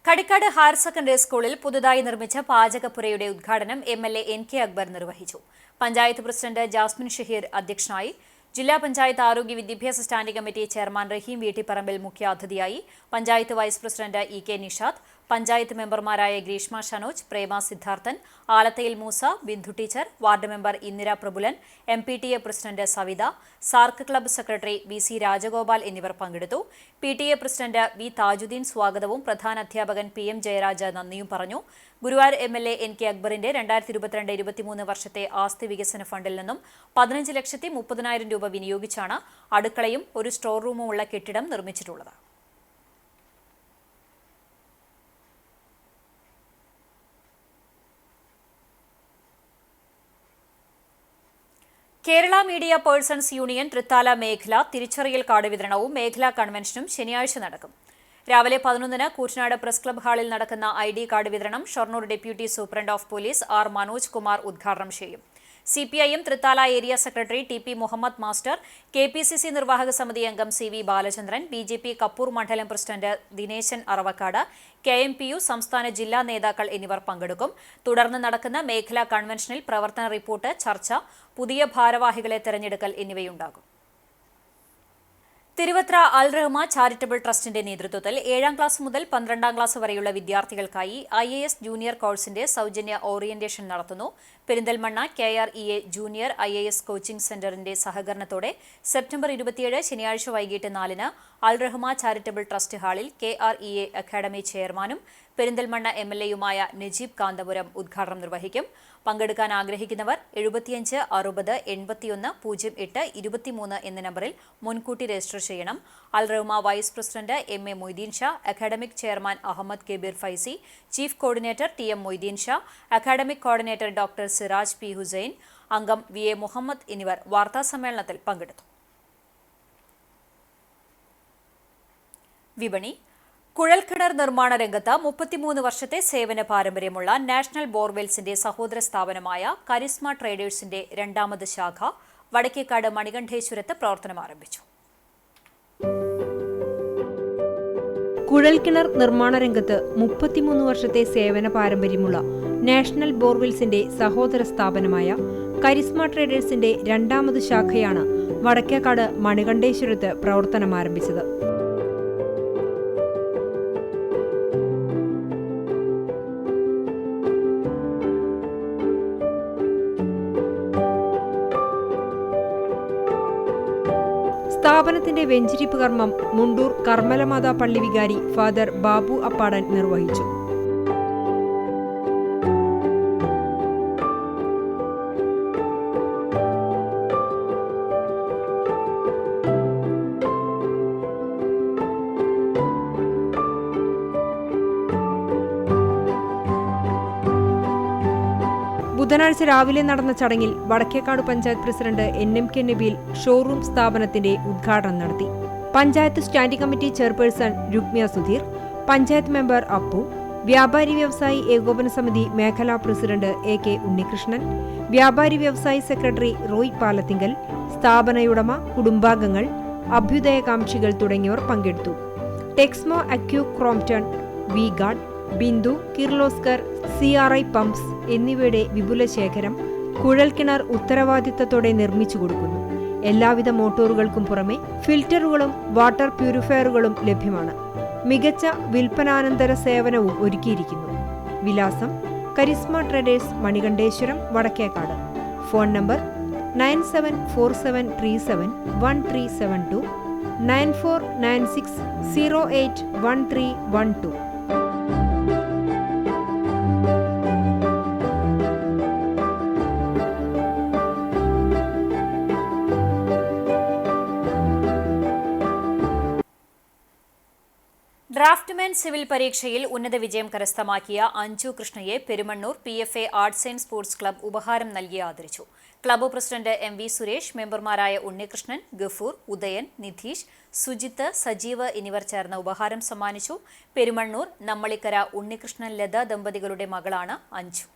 കടിക്കാട് ഹയർ സെക്കൻഡറി സ്കൂളിൽ പുതുതായി നിർമ്മിച്ച പാചകപ്പുരയുടെ ഉദ്ഘാടനം MLA NK അക്ബർ നിർവഹിച്ചു. പഞ്ചായത്ത് പ്രസിഡന്റ് ജാസ്മിൻ ഷഹീർ അധ്യക്ഷനായി. ജില്ലാ പഞ്ചായത്ത് ആരോഗ്യ വിദ്യാഭ്യാസ standing committee chairman Raheem Veettipparambil മുഖ്യാതിഥിയായി. Panchayat vice president EK Nishad, panchayat മെമ്പർമാരായ Greeshma Shanoj, Prema Siddharthan, Alathayil Moosa, Bindu teacher, ward member Indira Prabhulan, MPTA president Savitha, സാർക്ക് ക്ലബ്ബ് സെക്രട്ടറി VC രാജഗോപാൽ എന്നിവർ പങ്കെടുത്തു. PTA പ്രസിഡന്റ് V താജുദ്ദീൻ സ്വാഗതവും പ്രധാനാധ്യാപകൻ PM ജയരാജ നന്ദിയും പറഞ്ഞു. ഗുരുവായൂർ MLA NK അക്ബറിന്റെ 2022-23 വർഷത്തെ ആസ്തി വികസന ഫണ്ടിൽ നിന്നും 15,30,000 രൂപ വിനിയോഗിച്ചാണ് അടുക്കളയും ഒരു സ്റ്റോർ റൂമും ഉള്ള കെട്ടിടം നിർമ്മിച്ചിട്ടുള്ളത്. Kerala media persons union Thrithala മേഖല തിരിച്ചറിയൽ കാർഡ് വിതരണവും മേഖലാ കൺവെൻഷനും ശനിയാഴ്ച നടക്കും. രാവിലെ 11-ന് കൂറ്റനാട് പ്രസ് ക്ലബ് ഹാളിൽ നടക്കുന്ന ID കാർഡ് വിതരണം Shoranur deputy superintendent of police R. Manoj Kumar ഉദ്ഘാടനം ചെയ്യും. CPIM Thrithala area secretary TP Muhammad master, KPCC നിർവാഹക സമിതി അംഗം CV ബാലചന്ദ്രൻ, BJP കപ്പൂർ മണ്ഡലം പ്രസിഡന്റ് ദിനേശൻ അറവക്കാട്, KMPU സംസ്ഥാന ജില്ലാ നേതാക്കൾ എന്നിവർ പങ്കെടുക്കും. തുടർന്ന് നടക്കുന്ന മേഖലാ കൺവെൻഷനിൽ പ്രവർത്തന റിപ്പോർട്ട്, ചർച്ച, പുതിയ ഭാരവാഹികളെ തെരഞ്ഞെടുക്കൽ എന്നിവയുണ്ടാകും. തിരുവത്ര അൽ റഹ്മ ചാരിറ്റബിൾ ട്രസ്റ്റിന്റെ നേതൃത്വത്തിൽ 7ാം ക്ലാസ് മുതൽ 12ാം ക്ലാസ് വരെയുള്ള വിദ്യാർത്ഥികൾക്കായി IAS ജൂനിയർ കോഴ്സിന്റെ സൗജന്യ ഓറിയന്റേഷൻ നടത്തുന്നു. Perinthalmanna KREA junior IAS coaching സെന്ററിന്റെ സഹകരണത്തോടെ സെപ്റ്റംബർ 27 ശനിയാഴ്ച വൈകിട്ട് 4-ന് അൽ റഹ്മ ചാരിറ്റബിൾ ട്രസ്റ്റ് ഹാളിൽ KREA അക്കാദമി ചെയർമാനും പെരിന്തൽമണ്ണ MLAയുമായ നജീബ് കാന്തപുരം ഉദ്ഘാടനം നിർവഹിക്കും. പങ്കെടുക്കാൻ ആഗ്രഹിക്കുന്നവർ 75 60 81 08 23 എന്ന നമ്പറിൽ മുൻകൂട്ടി രജിസ്റ്റർ ചെയ്യണം. Al Rahma vice president MA Moideen Sha, academic chairman Ahammed Kabeer Faizy, chief coordinator TM Moideen Sha, academic coordinator doctor Siraj P. Hussain, അംഗം VA മുഹമ്മദ് എന്നിവർ വാർത്താസമ്മേളനത്തിൽ പങ്കെടുത്തു. വിപണി. കുഴൽക്കിണർ നിർമ്മാണ രംഗത്ത് 33 വർഷത്തെ സേവന പാരമ്പര്യമുള്ള നാഷണൽ ബോർവെൽസിന്റെ സഹോദര സ്ഥാപനമായ കരിസ്മ ട്രേഡേഴ്സിന്റെ 2ാമത് ശാഖ വടക്കേക്കാട് മണികണ്ഠേശ്വരത്ത് പ്രവർത്തനം ആരംഭിച്ചു. കുഴൽക്കിണർ നിർമ്മാണ രംഗത്ത് 33 വർഷത്തെ സേവന പാരമ്പര്യമുള്ള നാഷണൽ ബോർവെൽസിന്റെ സഹോദര സ്ഥാപനമായ കരിസ്മ ട്രേഡേഴ്സിന്റെ 2ാമത് ശാഖയാണ് വടക്കേക്കാട് മണികണ്ഠേശ്വരത്ത് പ്രവർത്തനം ആരംഭിച്ചത്. സ്ഥാപനത്തിന്റെ വെഞ്ചിരിപ്പ് കർമ്മം മുണ്ടൂർ കർമ്മലമാതാ പള്ളി വികാരി ഫാദർ ബാബു അപ്പാടൻ നിർവഹിച്ചു. ബുധനാഴ്ച രാവിലെ നടന്ന ചടങ്ങിൽ Vadakkekad panchayat president NMK Nabeel showroom സ്ഥാപനത്തിന്റെ ഉദ്ഘാടനം നടത്തി. Panchayat standing committee chairperson Rukmiya Sudheer, panchayat member Appu, വ്യാപാരി വ്യവസായി ഏകോപന സമിതി മേഖലാ പ്രസിഡന്റ് AK ഉണ്ണികൃഷ്ണൻ, വ്യാപാരി വ്യവസായി സെക്രട്ടറി റോയ് പാലത്തിങ്കൽ, സ്ഥാപനയുടമ, കുടുംബാംഗങ്ങൾ, അഭ്യുദയകാംക്ഷികൾ തുടങ്ങിയവർ പങ്കെടുത്തു. Texmo Aqua Crompton, V Guard, Bindu, Kirloskar, CRI pumps എന്നിവയുടെ വിപുല ശേഖരം കുഴൽക്കിണർ ഉത്തരവാദിത്തത്തോടെ നിർമ്മിച്ചു കൊടുക്കുന്നു. എല്ലാവിധ മോട്ടോറുകൾക്കും പുറമെ ഫിൽറ്ററുകളും വാട്ടർ പ്യൂരിഫയറുകളും ലഭ്യമാണ്. മികച്ച വിൽപ്പനാനന്തര സേവനവും ഒരുക്കിയിരിക്കുന്നു. വിലാസം: Charisma traders, Manikandeswaram, Vadakkekad. Phone number 9747371372, 9496081312. Draftman civil പരീക്ഷയിൽ ഉന്നത വിജയം കരസ്ഥമാക്കിയ അഞ്ജു കൃഷ്ണയെ Perumannur PFA arts and sports club ഉപഹാരം നൽകി ആദരിച്ചു. ക്ലബ്ബ് പ്രസിഡന്റ് MV സുരേഷ്, മെമ്പർമാരായ ഉണ്ണികൃഷ്ണൻ, ഗഫൂർ, ഉദയൻ, നിധീഷ്, സുജിത്ത്, സജീവ് എന്നിവർ ചേർന്ന് ഉപഹാരം സമ്മാനിച്ചു. പെരുമണ്ണൂർ നമ്മളിക്കര ഉണ്ണികൃഷ്ണൻ ലത ദമ്പതികളുടെ മകളാണ് അഞ്ജു.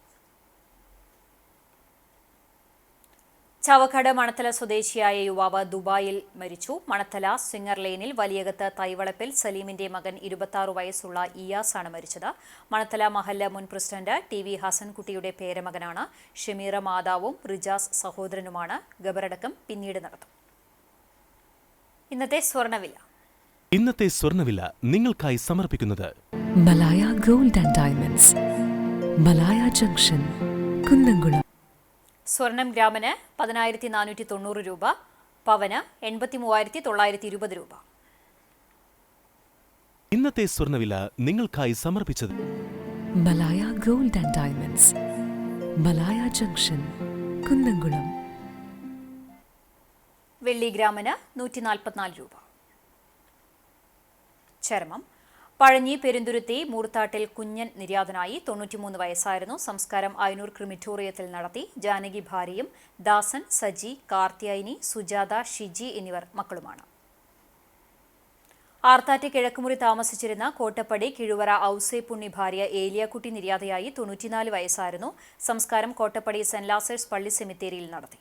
ചാവക്കാട് മണത്തല സ്വദേശിയായ യുവാവ് ദുബായിൽ മരിച്ചു. മണത്തല സ്വിംഗർ ലെയിനിൽ വലിയകത്ത് തൈവളപ്പിൽ സലീമിന്റെ മകൻ 26 വയസ്സുള്ള ഇയാസാണ് മരിച്ചത്. മണത്തല മഹല്ല മുൻ പ്രസിഡന്റ് TV ഹസൻകുട്ടിയുടെ പേരമകനാണ്. ഷമീറ മാതാവും റിജാസ് സഹോദരനുമാണ്. ഖബറടക്കം പിന്നീട് നടത്തും. ഇന്നത്തെ സ്വർണ്ണവില നിങ്ങൾക്കായി സമർപ്പിക്കുന്നത് Malaya gold and diamonds, Malaya junction, Kunnamkulam. സ്വർണം ഗ്രാമിന് 10,490 രൂപ, പവന് 83,920 രൂപ. ഇന്നത്തെ സ്വർണ്ണവില നിങ്ങൾക്കായി സമർപ്പിച്ചത് Malaya gold and diamonds, Malaya junction, Kunnamkulam. വെള്ളി ഗ്രാമിന് 144 രൂപ. ചർമ്മം പഴഞ്ഞി പെരുന്തുരുത്തി മൂർത്താട്ടിൽ കുഞ്ഞൻ നിര്യാതനായി. 93 വയസ്സായിരുന്നു. സംസ്കാരം അയനൂർ ക്രിമിറ്റോറിയത്തിൽ നടത്തി. ജാനകി ഭാര്യയും ദാസൻ, സജി, കാർത്തിയായിനി, സുജാത, ഷിജി എന്നിവർ മക്കളുമാണ്. ആർത്താറ്റ് കിഴക്കുമുറി താമസിച്ചിരുന്ന കോട്ടപ്പടി കിഴുവറ ഔസേപ്പുണ്ണി ഭാര്യ ഏലിയാക്കുട്ടി നിര്യാതയായി. 94 വയസ്സായിരുന്നു. സംസ്കാരം കോട്ടപ്പടി സെന്റ് ലാസേഴ്സ് പള്ളി സെമിത്തേരിയിൽ നടത്തി.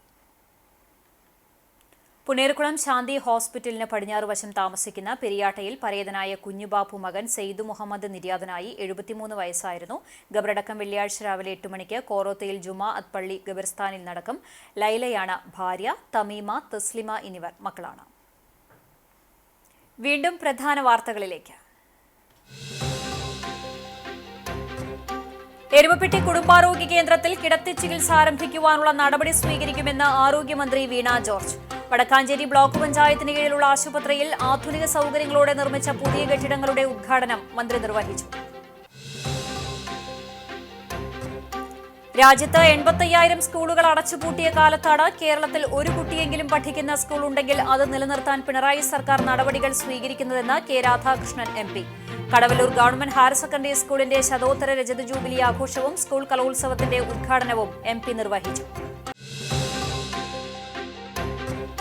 പുനേർകുളം ശാന്തി ഹോസ്പിറ്റലിന് പടിഞ്ഞാറ് വശം താമസിക്കുന്ന പെരിയാട്ടയിൽ പരേതനായ കുഞ്ഞുബാപ്പു മകൻ സെയ്ദു മുഹമ്മദ് നിര്യാതനായി. 73 വയസ്സായിരുന്നു. ഖബറടക്കം വെള്ളിയാഴ്ച രാവിലെ 8 മണിക്ക് കോറോത്തയിൽ ജുമാഅത്ത് പള്ളി ഖബർസ്ഥാനിൽ നടക്കും. ലൈലയാണ് ഭാര്യ. തമീമ, തസ്ലിമ എന്നിവർ മക്കളാണ്. വീണ്ടും പ്രധാന വാർത്തകളിലേക്ക്. എരുമപ്പെട്ടി കുടുംബാരോഗ്യ കേന്ദ്രത്തിൽ കിടത്തി ചികിത്സ ആരംഭിക്കുവാനുള്ള നടപടി സ്വീകരിക്കുമെന്ന് ആരോഗ്യമന്ത്രി വീണ ജോർജ്. വടക്കാഞ്ചേരി ബ്ലോക്ക് പഞ്ചായത്തിന് കീഴിലുള്ള ആശുപത്രിയിൽ ആധുനിക സൗകര്യങ്ങളോടെ നിർമ്മിച്ച പുതിയ കെട്ടിടങ്ങളുടെ ഉദ്ഘാടനം മന്ത്രി നിർവഹിച്ചു. രാജ്യത്ത് 85,000 സ്കൂളുകൾ അടച്ചുപൂട്ടിയ കാലത്താണ് കേരളത്തിൽ ഒരു കുട്ടിയെങ്കിലും പഠിക്കുന്ന സ്കൂൾ ഉണ്ടെങ്കിൽ അത് നിലനിർത്താൻ പിണറായി സർക്കാർ നടപടികൾ സ്വീകരിക്കുന്നതെന്ന് K Radhakrishnan MP. Kadavallur government higher secondary സ്കൂളിന്റെ ശതോത്തര രജത ജൂബിലി ആഘോഷവും സ്കൂൾ കലോത്സവത്തിന്റെ ഉദ്ഘാടനവും MP നിർവഹിച്ചു.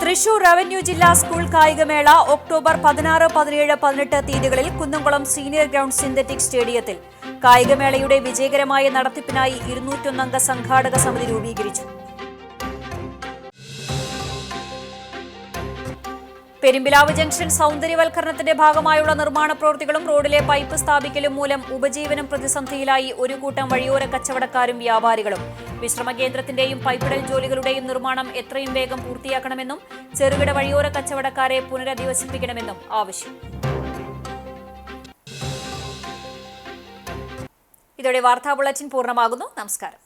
തൃശൂർ റവന്യൂ ജില്ലാ സ്കൂൾ കായികമേള ഒക്ടോബർ 16, 17, 18 തീയതികളിൽ കുന്നംകുളം സീനിയർ ഗ്രൗണ്ട് സിന്തറ്റിക് സ്റ്റേഡിയത്തിൽ. കായികമേളയുടെ വിജയകരമായ നടത്തിപ്പിനായി 201 അംഗ സംഘാടക സമിതി രൂപീകരിച്ചു. പെരുമ്പിലാവ് ജംഗ്ഷൻ സൗന്ദര്യവൽക്കരണത്തിന്റെ ഭാഗമായുള്ള നിർമ്മാണ പ്രവൃത്തികളും റോഡിലെ പൈപ്പ് സ്ഥാപിക്കലും മൂലം ഉപജീവനം പ്രതിസന്ധിയിലായി ഒരു കൂട്ടം വഴിയോര കച്ചവടക്കാരും വ്യാപാരികളും. വിശ്രമ കേന്ദ്രത്തിന്റെയും പൈപ്പിടൽ ജോലികളുടെയും നിർമ്മാണം എത്രയും വേഗം പൂർത്തിയാക്കണമെന്നും ചെറുകിട വഴിയോര കച്ചവടക്കാരെ പുനരധിവസിപ്പിക്കണമെന്നും ആവശ്യം. ഇതോടെ വാർത്താ ബുള്ളറ്റിൻ പൂർണ്ണമാകുന്നു. നമസ്കാരം.